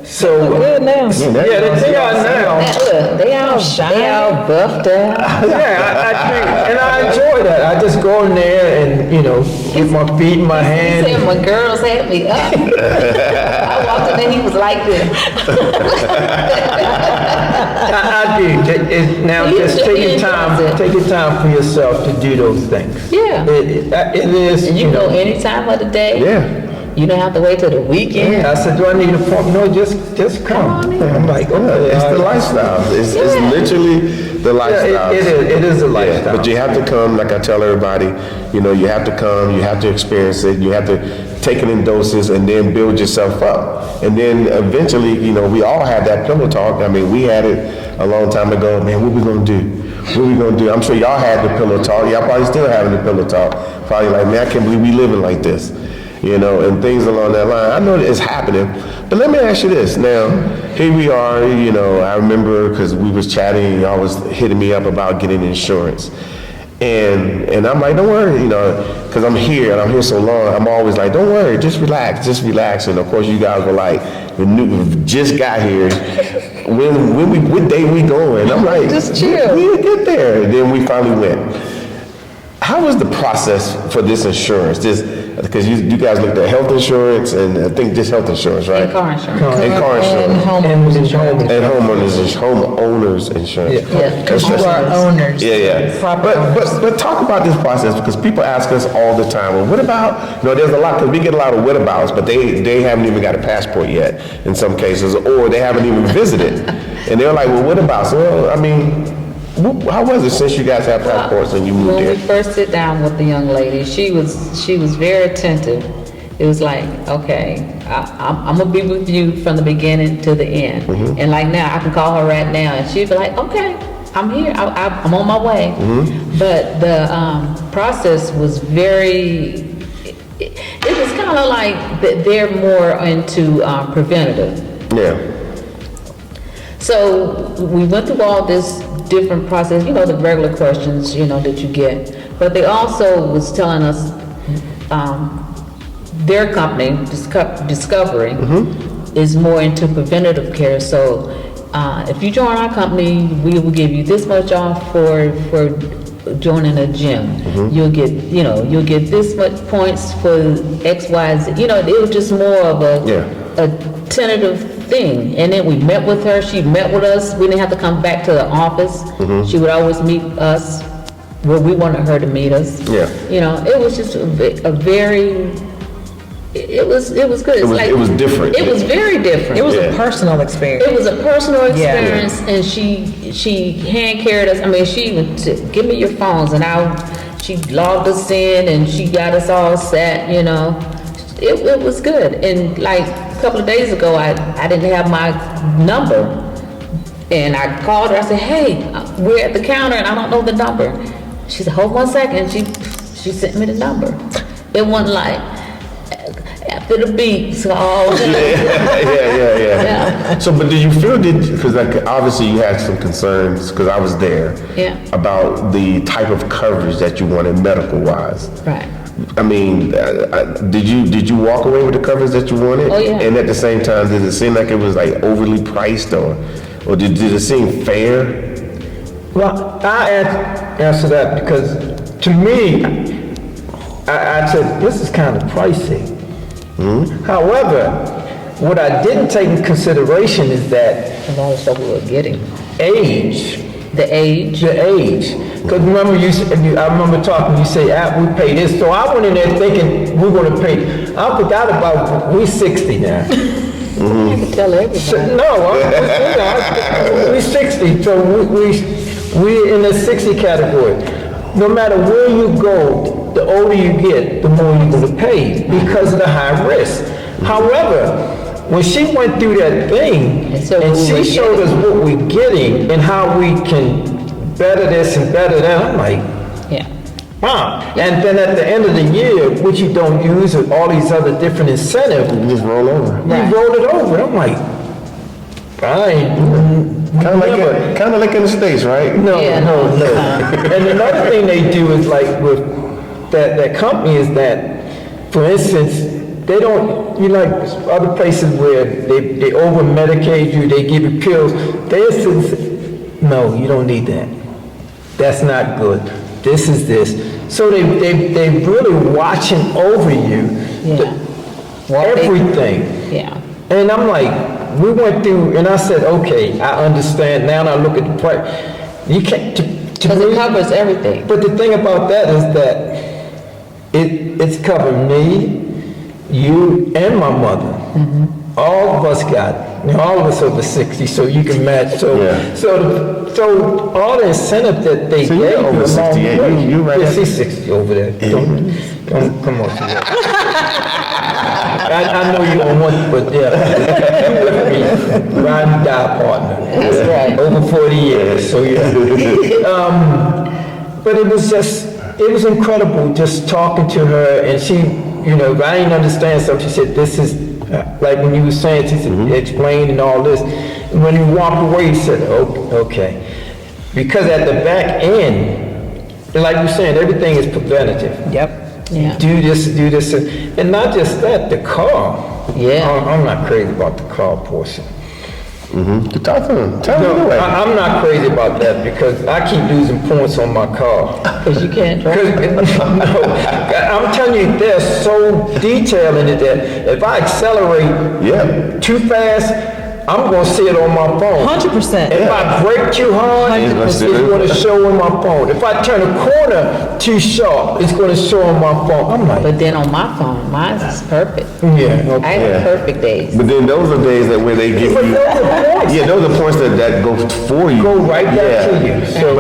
so Good nails. yeah, they are now. Look, they all shiny, they all buffed up. And I enjoy that. I just go in there and get my feet and my He hands. said my girls had me up. I walked in there, he was like this. I do. Now He just enjoys it. take your time for yourself to do those things. Yeah. It is. And you go any time of the day. Yeah. You don't have to wait till the weekend. Yeah, I said, do I need a form? No, just come. I'm like, okay. It's the lifestyle. It's literally the lifestyle. It is a lifestyle. But you have to come, like I tell everybody, you have to come, you have to experience it, you have to take it in doses and then build yourself up. And then eventually, we all had that pillow talk. I mean, we had it a long time ago. Man, what we gonna do? What we gonna do? I'm sure y'all had the pillow talk. Y'all probably still having the pillow talk. Probably like, man, I can't believe we living like this. And things along that line. I know that it's happening, but let me ask you this. Now, here we are, I remember because we was chatting, y'all was hitting me up about getting insurance. And I'm like, don't worry, because I'm here and I'm here so long, I'm always like, don't worry, just relax. And of course you guys were like, we just got here. What day we going? I'm like, Just chill. We'll get there. And then we finally went. How was the process for this insurance? because you guys looked at health insurance and I think just health insurance, right? And car insurance. And car And insurance. homeowners insurance. And homeowners insurance. Yeah, because you are owners. Yeah. Proper owners. But talk about this process because people ask us all the time, well, what about, there's a lot, because we get a lot of what abouts, but they haven't even got a passport yet in some cases, or they haven't even visited. And they're like, well, what about? So, well, I mean, how was it since you guys have passports and you moved When there? we first sit down with the young lady, she was very attentive. It was like, okay, I'm gonna be with you from the beginning to the end. Mm-hmm. And like now, I can call her right now, and she'd be like, okay, I'm here. I'm on my way. Mm-hmm. But the process was very. It was kind of like they're more into preventative. Yeah. So we went through all this different process, the regular questions, that you get. But they also was telling us their company, Discovery, is more into preventative care. So if you join our company, we will give you this much off for joining a gym. You'll get this much points for X, Y, Z. It was just more of a tentative thing. And then we met with her. She met with us. We didn't have to come back to the office. She would always meet us where we wanted her to meet us. Yeah. It was just a very. It was good. It was different. It was very different. It was a personal experience. It was a personal Yeah. experience, and she hand carried us. I mean, she would give me your phones, and she logged us in, and she got us all set. It was good. And like a couple of days ago, I didn't have my number, and I called her. I said, "Hey, we're at the counter, and I don't know the number." She said, "Hold 1 second." She sent me the number. It wasn't like after the beep, so Yeah. So, but did you feel, because like obviously you had some concerns, because I was there, about the type of coverage that you wanted medical wise. Right. I mean, did you walk away with the coverage that you wanted? Oh, yeah. And at the same time, did it seem like it was like overly priced, or did it seem fair? Well, I answer that because to me, I said, this is kind of pricey. However, what I didn't take into consideration is that A lot of stuff we were getting. age. The age. Because remember, I remember talking, you say, we pay this. So I went in there thinking we're going to pay. I forgot about, we're 60 now. I can tell everybody. No, we're 60. So we're in the 60 category. No matter where you go, the older you get, the more you're going to pay because of the high risk. However, when she went through that thing And so and what she we're showed us what we're getting and how we can better this and better that, I'm like, Yeah. wow. And then at the end of the year, which you don't use, with all these other different incentives, You just roll over. we rolled it over. I'm like, fine. Kind of like in the States, right? No. Yeah. And another thing they do is like with that company is that, for instance, they don't, like other places where they over medicate you, they give you pills. No, you don't need that. That's not good. This is this. So they really watching over you, everything. Yeah. And I'm like, we went through, and I said, okay, I understand. Now I look at the price. You can't, Because it covers everything. but the thing about that is that it's covering me, you, and my mother. All of us got, all of us over 60, so you can match. So all the incentive that they So you're gave over you 68, you right Yeah, at- she's 60 over there. Come on, Suzanne. I know you don't want to, but yeah. You with me, ride and die partner. That's right. Over 40 years, so yeah. But it was incredible just talking to her, and she, if I didn't understand something, she said, this is, like when you were saying, she said, explain and all this. And when you walked away, you said, okay. Because at the back end, like you're saying, everything is preventative. Yep. Yeah. Do this, and not just that, the car. Yeah. I'm not crazy about the car portion. Talk to him. Tell him No, anyway. I'm not crazy about that because I keep losing points on my car. Because you can't drive. No, I'm telling you, they're so detailed in it that if I accelerate too fast, I'm gonna see it on my phone. 100%. If I brake too hard, it's gonna show on my phone. If I turn a corner too sharp, it's gonna show on my phone. I'm like, But then on my phone, mine is perfect. yeah, I okay. have perfect days. But then those are days that where they give But you. those are points. Yeah, those are points that go for you. Go right back to you. So,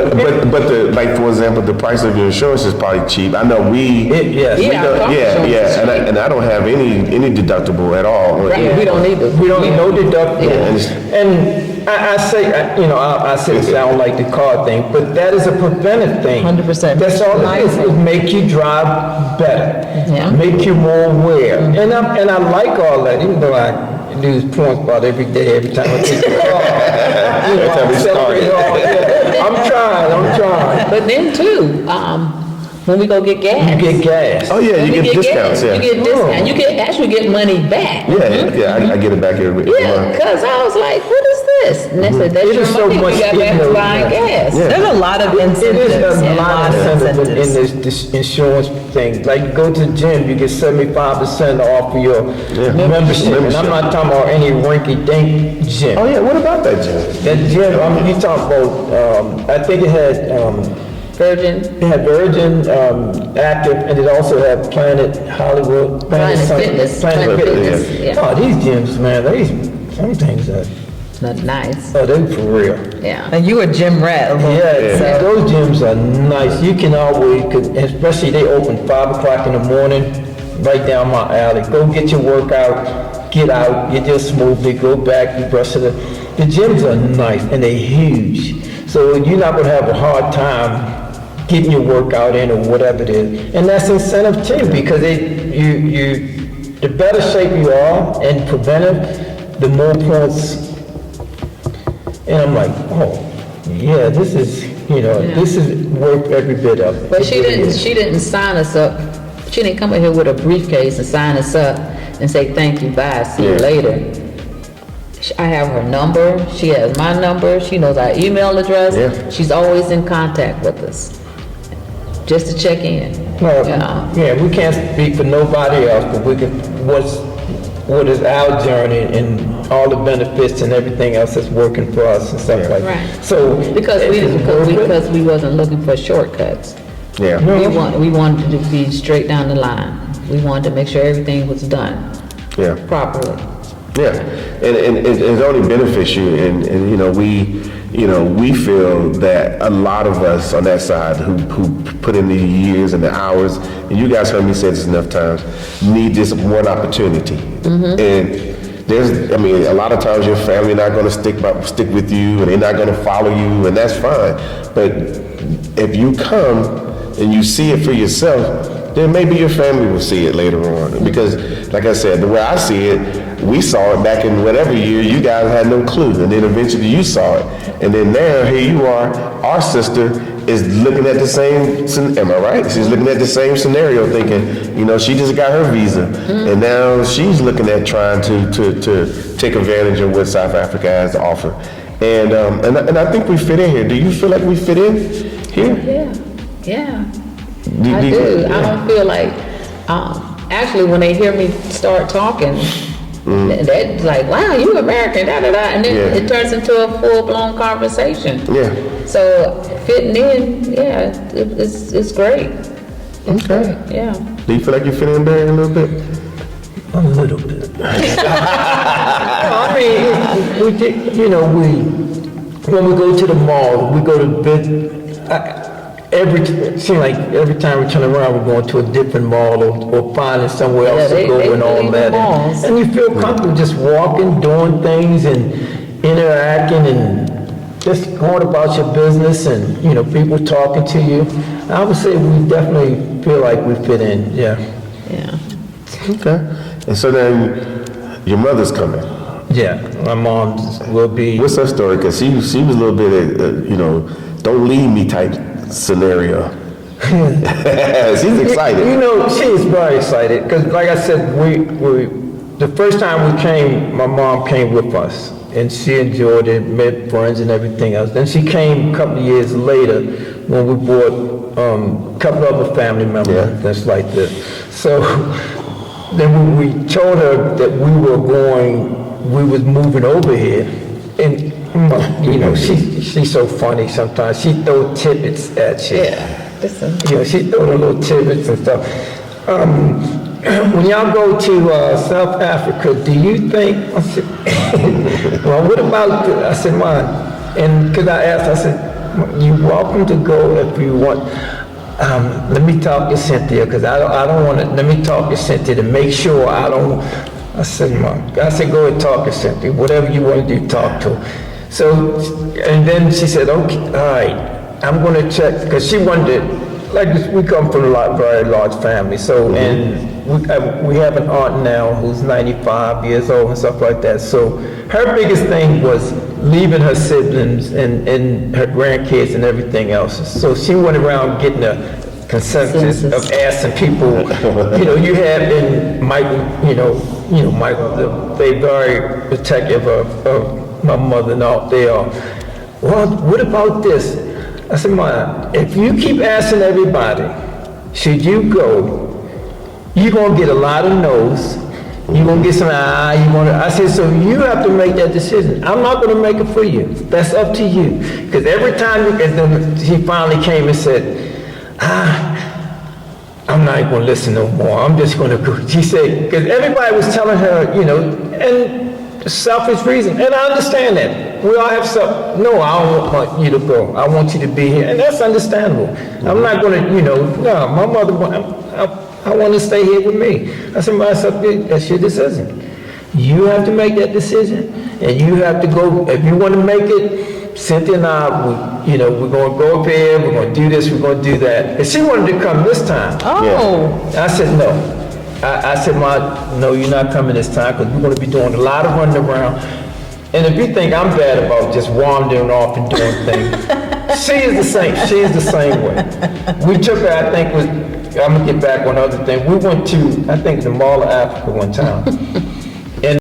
But the, like for example, the price of your insurance is probably cheap. I know we. yes. we Yeah, don't- our yeah, insurance is yeah, and I don't have any deductible at all. Right, we don't need it. We don't no deductible. Yeah. And I say, I say it sound like the car thing, but that is a preventive thing. 100%. That's all it is. It make you drive better, Yeah. make you more aware. And I like all that, even though I lose points about every day, every time I take the car. Every time we start. I'm trying. But then too, when we go get gas. You get gas. Oh yeah, When you we get discounts. gas, You Yeah, get discount. You can actually get money back. I get it back every Yeah, month. because I was like, what is this? And they said, that's It your is so money. much You got back in to the- buying gas. Yeah. There's a lot of It incentives. is a and lot of incentives in this insurance thing. Like you go to the gym, you get 75% off of your membership. And I'm not talking about any rinky-dink gym. Oh yeah, what about that, Jim? That gym, you talking about, I think it had, Virgin. it had Virgin, Active, and it also had Planet Hollywood. Planet Sun- Fitness. Planet Planet Fitness. Fitness, yeah. Oh, these gyms, man, some things are, Not nice. oh, they for real. Yeah. And you a gym rat. Yeah, those gyms are nice. You can always, especially they open 5 o'clock in the morning, right down my alley. Go get your workout, get out, you just smoothly, go back, you brush it. The gyms are nice and they're huge. So you're not gonna have a hard time getting your workout in or whatever it is. And that's incentive too, because the better shape you are and preventive, the more points. And I'm like, oh, yeah, this is, this is worth every bit of it. But she didn't sign us up. She didn't come in here with a briefcase and sign us up and say, thank you, bye, see you later. I have her number. She has my number. She knows our email address. Yeah. She's always in contact with us, just to check in. Well, You know? yeah, we can't speak for nobody else, but we can, what is our journey and all the benefits and everything else that's working for us and stuff like that. Right. So. Because we wasn't looking for shortcuts. Yeah. We wanted to be straight down the line. We wanted to make sure everything was done Yeah. properly. Yeah, and it only benefits you, and we feel that a lot of us on that side who put in the years and the hours, and you guys heard me say this enough times, need this one opportunity. And there's, a lot of times your family not going to stick with you, and they're not going to follow you, and that's fine. But if you come and you see it for yourself, then maybe your family will see it later on. Because, like I said, the way I see it, we saw it back in whatever year, you guys had no clue, and then eventually you saw it. And then now, here you are, our sister is looking at the same, am I right? She's looking at the same scenario thinking, she just got her visa, and now she's looking at trying to take advantage of what South Africa has to offer. And I think we fit in here. Do you feel like we fit in here? Yeah. Do I you- do. yeah. I don't feel like, actually, when they hear me start talking, they're like, wow, you American, da-da-da, and then Yeah. it turns into a full-blown conversation. Yeah. So fitting in, it's great. Okay. Yeah. Do you feel like you fit in there a little bit? A little bit. I mean, we did, when we go to the mall, we go to it seems like every time we turn around, we're going to a different mall or finding somewhere else Yeah, to go they and all believe in that. malls. And you feel comfortable just walking, doing things and interacting and just going about your business and, people talking to you. I would say we definitely feel like we fit in, yeah. Yeah. Okay. And so then, your mother's coming. Yeah, my mom will be. What's her story? Because she was a little bit, don't leave me type scenario. She's excited. She is very excited because, like I said, the first time we came, my mom came with us. and she enjoyed it, met friends and everything else. Then she came a couple of years later when we brought a couple of other family members, that's like this. So then when we told her that we was moving over here, and you know, she's so funny sometimes. She throw tidbits at you. You know, she throw the little tidbits and stuff. When y'all go to South Africa, do you think, I said, well, what about, I said, Mom, and because I asked, I said, you're welcome to go if you want. Let me talk to Cynthia, because I don't want to, let me talk to Cynthia to make sure I don't, I said, Mom, I said, go and talk to Cynthia, whatever you want to do, talk to her. So, and then she said, okay, all right, I'm going to check, because she wanted, like, we come from a very large family, so, and we have an aunt now who's 95 years old and stuff like that, so her biggest thing was leaving her siblings and her grandkids and everything else. So she went around getting a consensus of asking people, you know, you have in Michael, Michael, they very protective of my mother and all, they are, well, what about this? I said, Ma, if you keep asking everybody, should you go, you're gonna get a lot of no's. You're gonna get some I said, so you have to make that decision. I'm not gonna make it for you. That's up to you. Because every time, and then he finally came and said, I'm not gonna listen no more. I'm just gonna go. She said, because everybody was telling her, you know, and selfish reason. And I understand that. We all have some, no, I don't want you to go. I want you to be here. And that's understandable. I'm not gonna, no, my mother, I want to stay here with me. I said, that's your decision. You have to make that decision, and you have to go. If you want to make it, Cynthia and I, we're going to go up here, we're going to do this, we're going to do that. And she wanted to come this time. Oh. I said, no. I said, Ma, no, you're not coming this time, because we're going to be doing a lot of running around. And if you think I'm bad about just wandering off and doing things, she is the same. She is the same way. We took her, I think, I'm gonna get back on other thing. We went to, I think, the Mall of Africa one time, and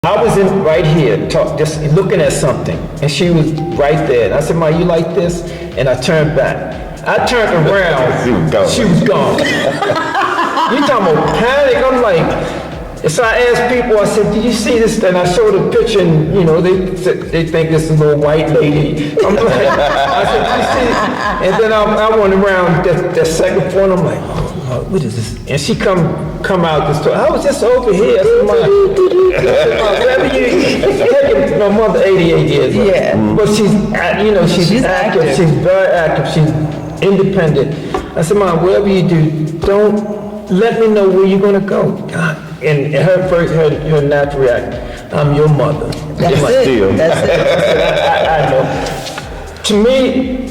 I was in right here, just looking at something, and she was right there. And I said, Ma, you like this? And I turned back. I turned around. She was gone. You talking about panic? I'm like. So I asked people, I said, did you see this? And I showed a picture, and they think this is a little white lady. I'm like, I said, did you see it? And then I went around that second floor, and I'm like, oh, what is this? And she come out the store. I was just over here. My mother 88 years old. Yeah. But she's active. She's very active. She's independent. I said, Mom, whatever you do, don't let me know where you're gonna go. God. And her natural reaction, I'm your mother. That's it. That's it. I know. To me,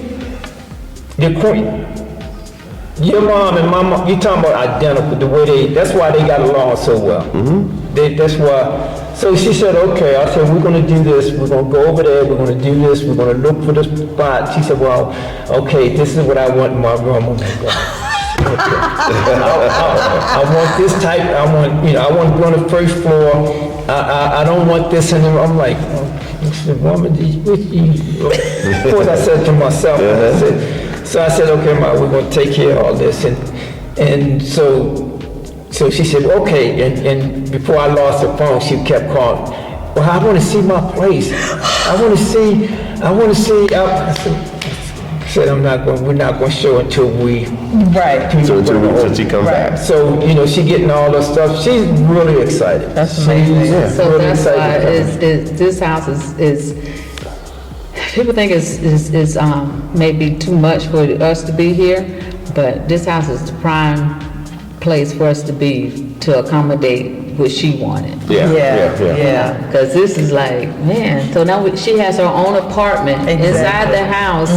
the queen, your mom and my mom, you talking about identical, the way that's why they got along so well. Mm-hmm. That's why. So she said, okay. I said, we're going to do this. We're going to go over there. We're going to do this. We're going to look for this spot. She said, well, okay, this is what I want in my room. Okay. I want this type. I want to go on the first floor. I don't want this. And I'm like, woman, of course I said to myself. So I said, okay, Ma, we're going to take care of all this. And so she said, okay. And before I lost the phone, she kept calling. Well, I want to see my place. I want to see. I said, we're not going to show until we. Right. So she comes back. So, she getting all the stuff. She's really excited. That's amazing. So really that's why excited. this house is people think is maybe too much for us to be here, but this house is the prime place for us to be to accommodate what she wanted. Yeah. Because this is like, man, so now she has her own apartment inside the house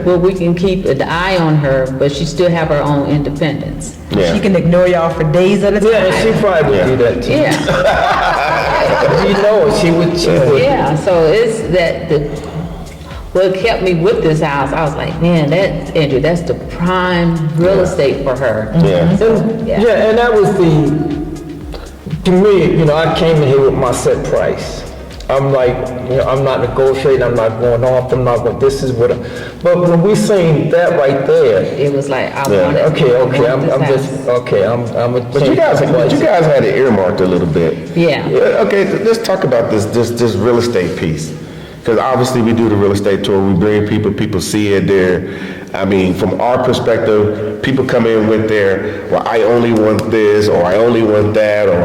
where we can keep an eye on her, but she still have her own independence. She can ignore y'all for days at a time. Yeah, she probably would do that too. Yeah. She would. Yeah, so it's what kept me with this house, I was like, man, Andrew, that's the prime real estate for her. Yeah, and that was to me, I came in here with my set price. I'm like, I'm not negotiating, I'm not going off, I'm not going, this is what, but when we saying that right there, It was like, I want it. okay, I want I'm this just, house. okay, I'm a. But you guys had it earmarked a little bit. Yeah. Okay, let's talk about this real estate piece. Because obviously we do the real estate tour, we bring people see it there. I mean, from our perspective, people come in with their, well, I only want this, or I only want that, or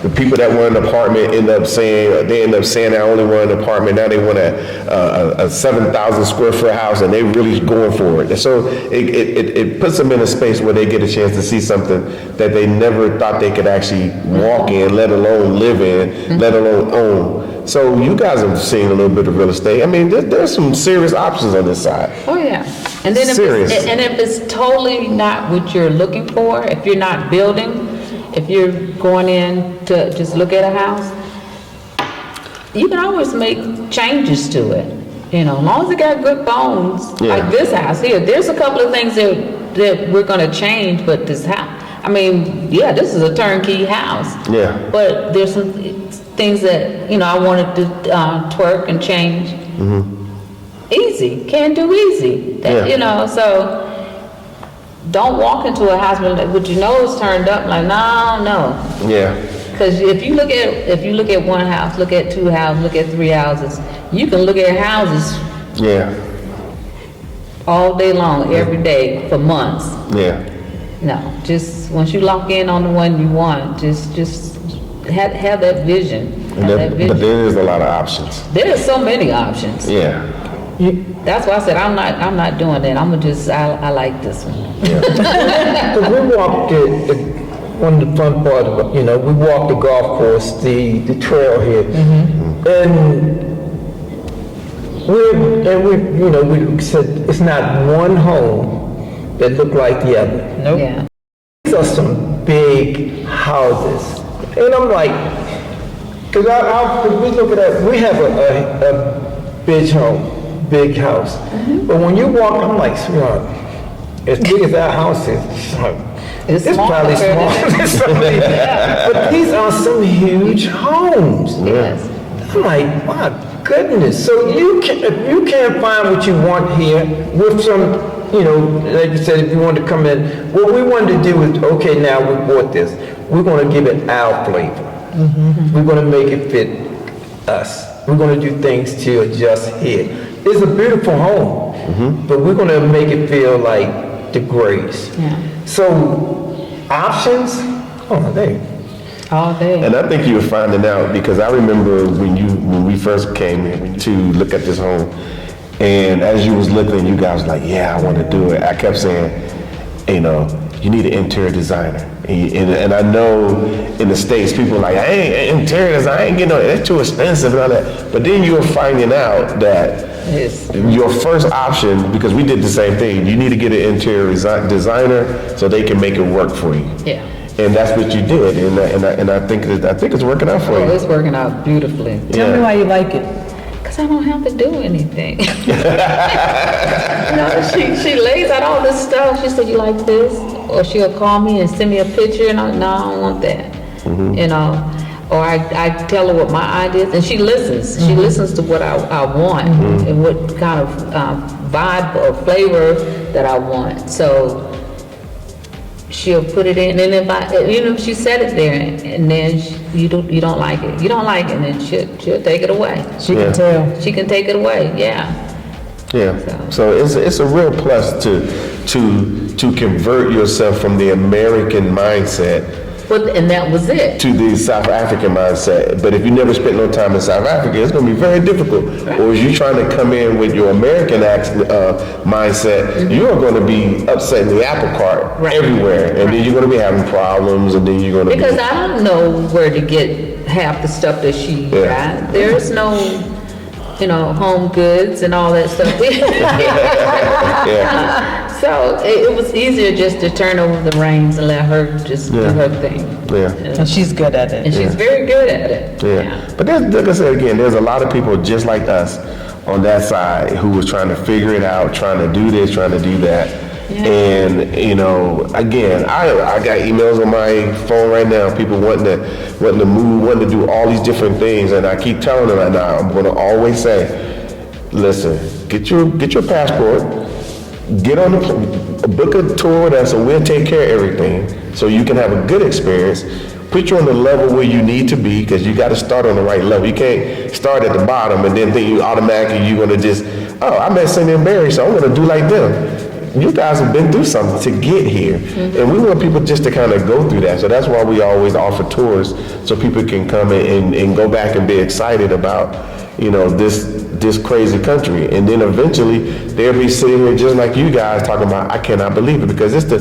the people that want an apartment end up saying I only want an apartment, now they want a 7,000 square foot house, and they really going for it. And so it puts them in a space where they get a chance to see something that they never thought they could actually walk in, let alone live in, let alone own. So you guys have seen a little bit of real estate. I mean, there's some serious options on this side. Oh, yeah. And then if it's totally not what you're looking for, if you're not building, if you're going in to just look at a house, you can always make changes to it. As long as it got good bones, like this house here, there's a couple of things that we're gonna change, but this house, I mean, yeah, this is a turnkey house. Yeah. But there's some things that, I wanted to twerk and change. Easy, can do easy. So don't walk into a house with your nose turned up like, no. Yeah. Because if you look at one house, look at two houses, look at three houses, you can look at houses all day long, every day, for months. Yeah. No, just once you lock in on the one you want, just have that vision. But then there's a lot of options. There's so many options. Yeah. That's why I said I'm not doing that. I like this one. Because we walked one of the fun part of it, we walked the golf course, the trail here, and we said it's not one home that looked like the other. Nope. Yeah. These are some big houses, and I'm like, because we look at that, we have a big house, but when you walk, I'm like, sweetheart, as big as that house is, it's probably small. But these are some huge homes. Yes. I'm like, my goodness. So if you can't find what you want here with some, like you said, if you want to come in, what we wanted to do is, okay, now we bought this. We're going to give it our flavor. We're going to make it fit us. We're going to do things to adjust here. It's a beautiful home, but we're going to make it feel like the Grays. Yeah. So options, all day. And I think you were finding out, because I remember when we first came in to look at this home, and as you was looking, you guys were like, yeah, I want to do it. I kept saying, you need an interior designer. And I know in the States, people are like, I ain't interior designer, I ain't getting that's too expensive and all that. But then you're finding out that your first option, because we did the same thing, you need to get an interior designer so they can make it work for you. Yeah. And that's what you did, and I think it's working out for you. It's working out beautifully. Tell me why you like it. Because I don't have to do anything. She lays out all this stuff. She said, you like this? Or she'll call me and send me a picture, and I don't want that. Or I tell her what my idea is, and she listens. She listens to what I want and what kind of vibe or flavor that I want. So she'll put it in, and if she said it there, and then you don't like it, and then she'll take it away. She can tell. She can take it away. Yeah. Yeah. So it's a real plus to convert yourself from the American mindset. And that was it. To the South African mindset. But if you never spent no time in South Africa, it's going to be very difficult. Right. Or if you're trying to come in with your American mindset, you are going to be upsetting the apple cart everywhere. And then you're going to be having problems, and then you're going to Because I don't know where to get half the stuff that she got. There's no, home goods and all that stuff. So it was easier just to turn over the reins and let her just do her thing. Yeah. And she's good at it. And she's very good at it. Yeah. But like I said again, there's a lot of people just like us on that side who was trying to figure it out, trying to do this, trying to do that. And, you know, again, I got emails on my phone right now, people wanting to move, wanting to do all these different things. And I keep telling them right now, I'm going to always say, listen, get your passport, get on book a tour with us, and we'll take care of everything so you can have a good experience. Put you on the level where you need to be, because you got to start on the right level. You can't start at the bottom and then think you automatically you're going to just, oh, I met Cindy and Barry, so I'm going to do like them. You guys have been through something to get here. And we want people just to kind of go through that. So that's why we always offer tours, so people can come and go back and be excited about, you know, this crazy country. And then eventually they'll be sitting here just like you guys talking about, I cannot believe it, because it's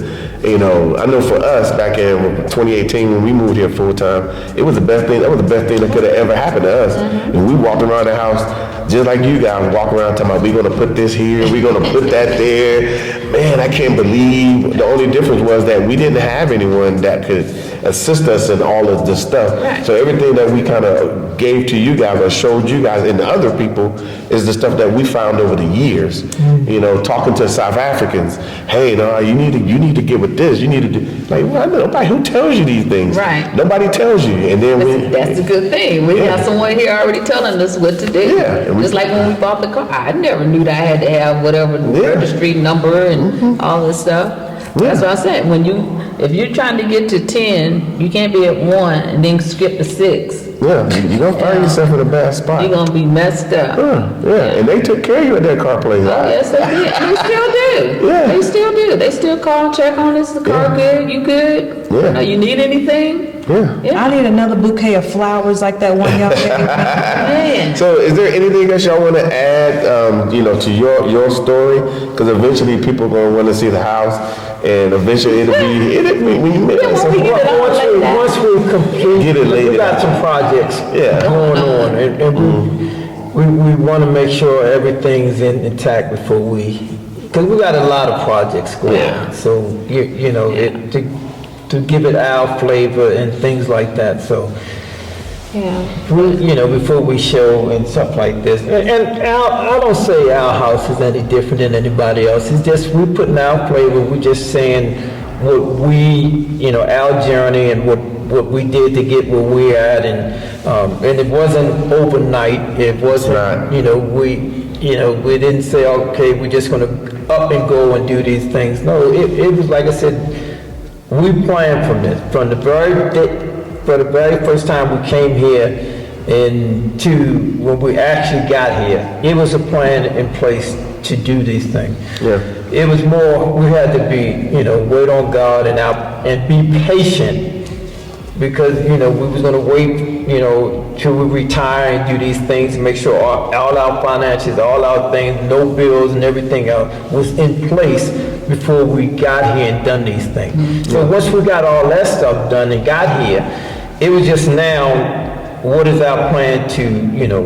you know, I know for us back in 2018 when we moved here full time, it was the best thing. That was the best thing that could have ever happened to us. And we walked around the house just like you guys walk around talking about, we're going to put this here, we're going to put that there. Man, I can't believe. The only difference was that we didn't have anyone that could assist us in all of this stuff. Right. So everything that we kind of gave to you guys or showed you guys and the other people is the stuff that we found over the years. You know, talking to South Africans, hey, no, you need to get with this. You need to do, like, well, nobody who tells you these things. Right. Nobody tells you. And then That's a good thing. We got someone here already telling us what to do. Yeah. Just like when we bought the car, I never knew that I had to have whatever registry number and all this stuff. That's what I said. If you're trying to get to 10, you can't be at 1 and then skip to 6. Yeah, you're going to find yourself in a bad spot. You're going to be messed up. Yeah, and they took care of you at that car place. Oh, yes, they did. And they still do. Yeah. They still do. They still call and check on is the car good? You good? Yeah. You need anything? Yeah. I need another bouquet of flowers like that one y'all gave me. Man. So is there anything else y'all want to add, you know, to your story? Because eventually people are going to want to see the house, and eventually it'll be when you make it simple. Once we complete, Get it laid we got out. some projects Yeah. going on, and we want to make sure everything's intact before because we got a lot of projects going on. So you know, to give it our flavor and things like that. So. You know, before we show and stuff like this, and I don't say our house is any different than anybody else. It's just we're putting our flavor. We're just saying what you know, our journey and what we did to get where we're at, and it wasn't overnight. It wasn't, you know, we didn't say, okay, we're just going to up and go and do these things. No, it was like I said, we planned from the very first time we came here and to when we actually got here. It was a plan in place to do these things. Yeah. It was more, we had to be, you know, wait on God and be patient, because, you know, we was going to wait, you know, till we retire and do these things and make sure all our finances, all our things, no bills and everything else was in place before we got here and done these things. So once we got all that stuff done and got here, it was just now, what is our plan to, you know,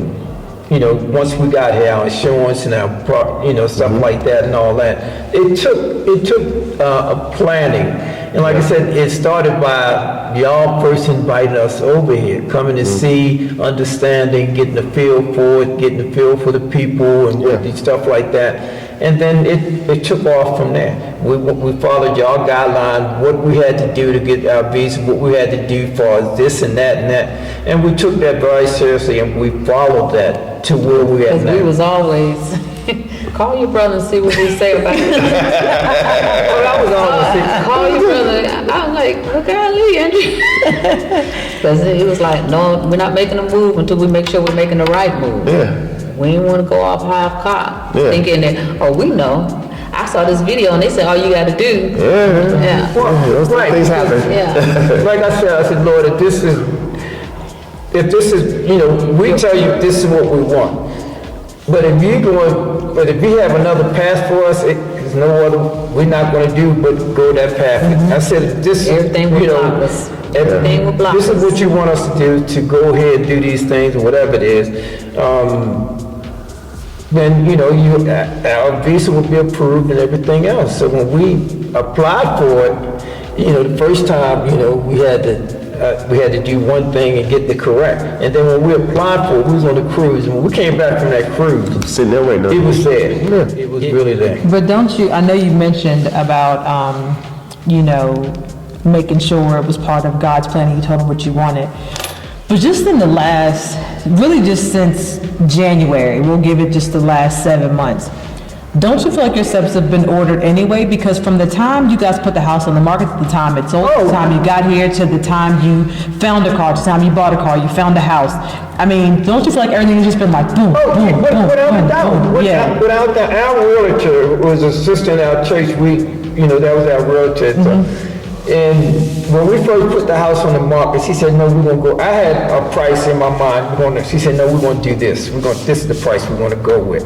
once we got here, our insurance and our, you know, stuff like that and all that. It took a planning. And like I said, it started by y'all first inviting us over here, coming to see, understanding, getting a feel for it, getting a feel for the people and stuff like that. And then it took off from there. We followed y'all guidelines, what we had to do to get our visa, what we had to do for this and that and that. And we took that very seriously, and we followed that to where we at now. Because we was always, call your brother and see what he say about it. I was always Call your brother. I was like, okay, I'll leave you, Andrew. Because it was like, no, we're not making a move until we make sure we're making the right move. Yeah. We didn't want to go off half-cocked, Yeah. thinking that, we know. I saw this video and they said, all you got to do. Yeah. Those things happen. Yeah. Like I said, Lord, if this is, you know, we tell you this is what we want. But if you have another path for us, there's no other, we're not going to do but go that path. I said, this, Everything will you know, block us. Everything will block this us. is what you want us to do, to go ahead and do these things, or whatever it is. Then, you know, our visa will be approved and everything else. So when we applied for it, the first time, we had to do one thing and get the correct. And then when we applied for it, we was on the cruise. And when we came back from that cruise, Sitting there waiting. it was there. It was really there. But don't you, I know you mentioned about, making sure it was part of God's plan and you told him what you wanted. But just in the last, really just since January, we'll give it just the last 7 months, don't you feel like your steps have been ordered anyway? Because from the time you guys put the house on the market to the time it sold, to the time you got here, to the time you found a car, to the time you bought a car, you found a house. I mean, don't you feel like everything has just been like boom, boom, boom, Without a doubt. boom? Yeah. Without doubt. Our realtor was assisting our church. That was our realtor. And when we first put the house on the market, she said, no, we're going to go. I had a price in my mind. She said, no, we're going to do this. This is the price we're going to go with.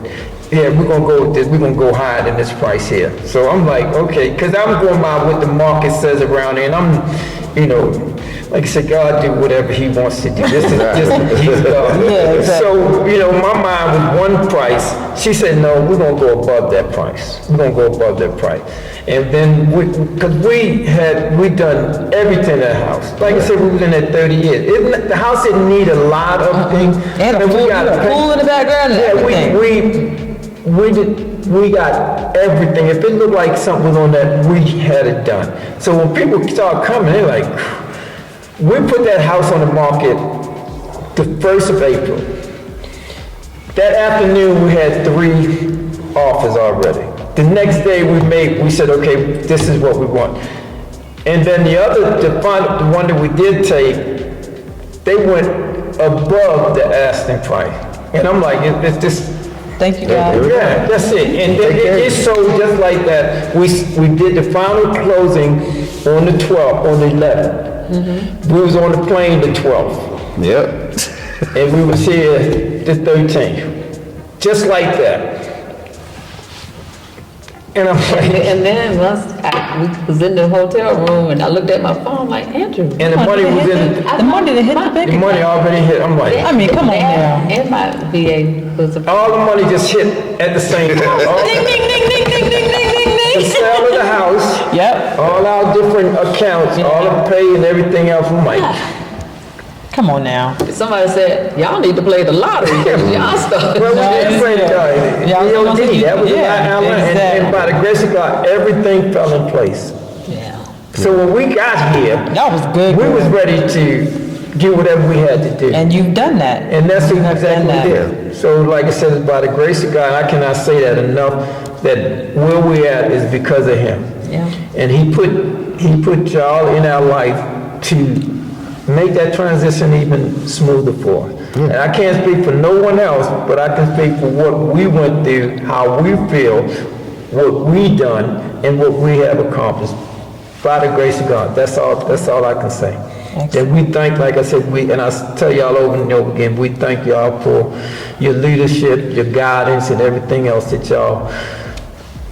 Yeah, we're going to go with this. We're going to go higher than this price here. So I'm like, okay, because I'm going by what the market says around there. And I'm, like I said, God do whatever he wants to do. This is he's God. Yeah, exactly. So, my mind was one price. She said, no, we're going to go above that price. We're going to go above that price. And then, because we done everything in the house. Like I said, we was in there 30 years. The house didn't need a lot of things. And a pool in the background and everything. We got everything. If it looked like something was on that, we had it done. So when people start coming, they're like, we put that house on the market the 1st of April. That afternoon, we had 3 offers already. The next day we said, okay, this is what we want. And then the one that we did take, they went above the asking price. And I'm like, it's just, Thank you, God. yeah, that's it. And it sold just like that. We did the final closing on the 12th, on the 11th. We was on the plane the 12th. Yep. And we was here the 13th. Just like that. And I'm like, And then once we was in the hotel room and I looked at my phone like, Andrew. and the money was in The money that hit the bank the money already hit. I'm like, I mean, come on now. And my VA was a. all the money just hit at the same time. Ding, ding, ding, ding, ding, ding, ding, ding, The ding. sale of the house, Yep. all our different accounts, all the pay and everything else. I'm like, Come on now. Somebody said, y'all need to play the lottery. Y'all stuff. well, we did play the Yeah, I was gonna say, EOD. That was yeah, and by the grace of God, everything fell in place. Yeah. So when we got here, That was good. we was ready to do whatever we had to do. And you've done that. And that's exactly what we that. did. So like I said, it's by the grace of God, I cannot say that enough, that where we at is because of him. Yeah. And he put y'all in our life to make that transition even smoother for us. And I can't speak for no one else, but I can speak for what we went through, how we feel, what we done, and what we have accomplished. By the grace of God, that's all I can say. And we thank, like I said, and I tell y'all over and over again, we thank y'all for your leadership, your guidance, and everything else that y'all,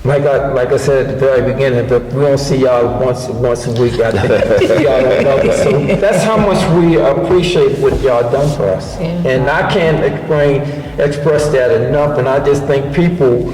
like I said at the very beginning, but we don't see y'all once a week. I think y'all don't know. So that's how much we appreciate what y'all done for us. Yeah. And I can't express that enough. And I just think people,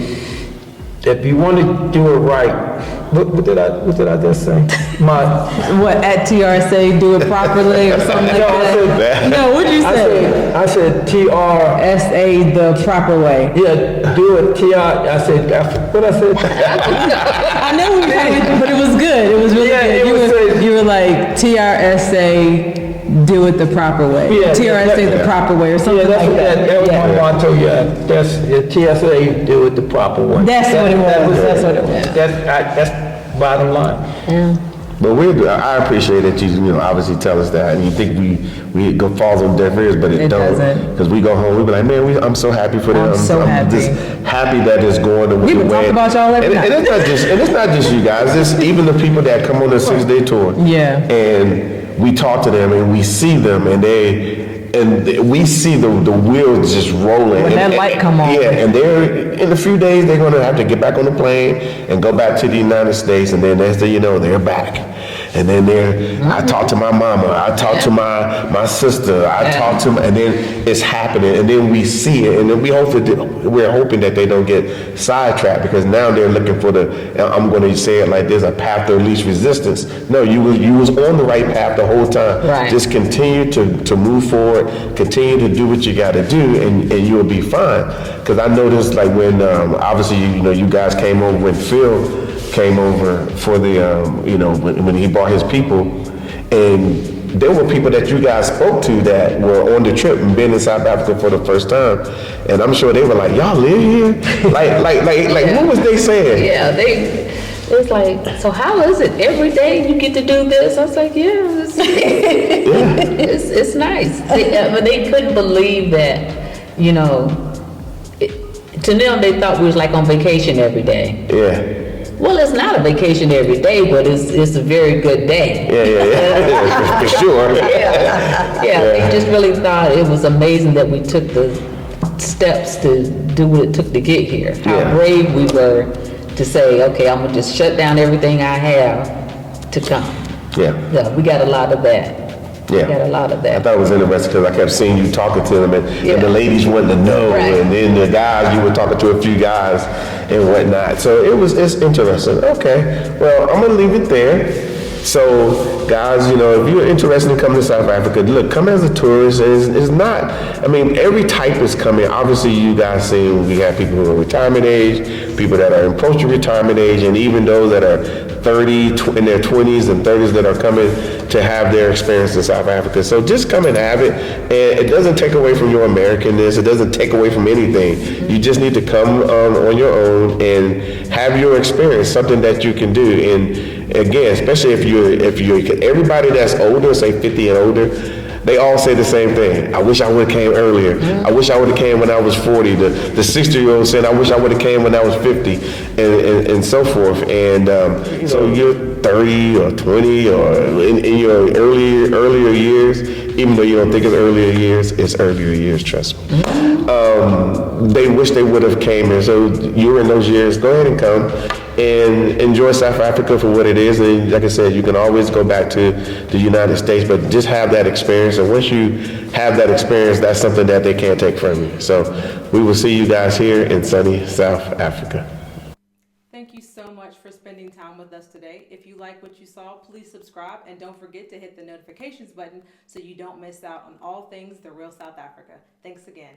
if you want to do it right, what did I just say? What, at TRSA, do it properly or something like No, I said- that? No, what'd you say? I said TR. SA, the proper way. Yeah, do it. TR. I said, what I said? I know we were trying to, but it was good. It was really Yeah, good. it was good. You were like, TRSA, do it the proper way. Yeah, TRSA, the proper way, or something Yeah, that's like what that. that was my motto. Yeah, that's TSA. Do it the proper way. That's what it was. That's what it was. That's bottom line. But I appreciate that you obviously tell us that, and you think we go falls on deaf ears, but it don't. doesn't. Because we go home, we be like, man, I'm so happy for them. I'm so happy. just happy that it's going the way. We've been talking about y'all every night. And it's not just you guys. It's even the people that come on the 6-day tour. Yeah. And we talk to them and we see them, and we see the wheels just rolling. When that light come on. Yeah, and they're in a few days they're going to have to get back on the plane and go back to the United States, and then next thing you know they're back. And then I talk to my mama, I talk to my sister, I talk to, and then it's happening, and then we see it, and then we're hoping that they don't get sidetracked, because now they're looking for I'm going to say it like this, a path of least resistance. No, you was on the right path the whole time. Right. Just continue to move forward, continue to do what you got to do, and you'll be fine. Because I noticed, like, when obviously you guys came over, when Phil came over for the when he brought his people, and there were people that you guys spoke to that were on the trip and been in South Africa for the first time, and I'm sure they were like, y'all live here? like what was they saying? Yeah, it's like, so how is it? Every day you get to do this? I was like, yeah, it's nice. They couldn't believe that, to them they thought we was like on vacation every day. Yeah. Well, it's not a vacation every day, but it's a very good day. Yeah, for sure. Yeah, they just really thought it was amazing that we took the steps to do what it took to get here. How brave we were to say, okay, I'm gonna just shut down everything I have to come. Yeah, we got a lot of that. Yeah. Got a lot of that. I thought it was interesting because I kept seeing you talking to them, and the ladies wanted to know, right. And then the guys, you were talking to a few guys and whatnot. So it's interesting. Okay, well, I'm gonna leave it there. So, guys, if you're interested in coming to South Africa, look, come as a tourist. It's not, every type is coming. Obviously, you guys see we have people who are retirement age, people that are approaching retirement age, and even those that are 30, in their 20s and 30s that are coming to have their experience in South Africa. So just come and have it. And it doesn't take away from your Americanness. It doesn't take away from anything. You just need to come on your own and have your experience, something that you can do. And again, especially if you're everybody that's older, say 50 and older, they all say the same thing. I wish I would have came earlier. I wish I would have came when I was 40. The 60-year-old said, I wish I would have came when I was 50, and so forth. And so you're 30 or 20 or in your earlier years, even though you don't think it's earlier years, it's earlier years, trust me. They wish they would have came here. So you're in those years, go ahead and come and enjoy South Africa for what it is. And like I said, you can always go back to the United States, but just have that experience. And once you have that experience, that's something that they can't take from you. So we will see you guys here in sunny South Africa. Thank you so much for spending time with us today. If you like what you saw, please subscribe, and don't forget to hit the notifications button so you don't miss out on all things The Real South Africa. Thanks again.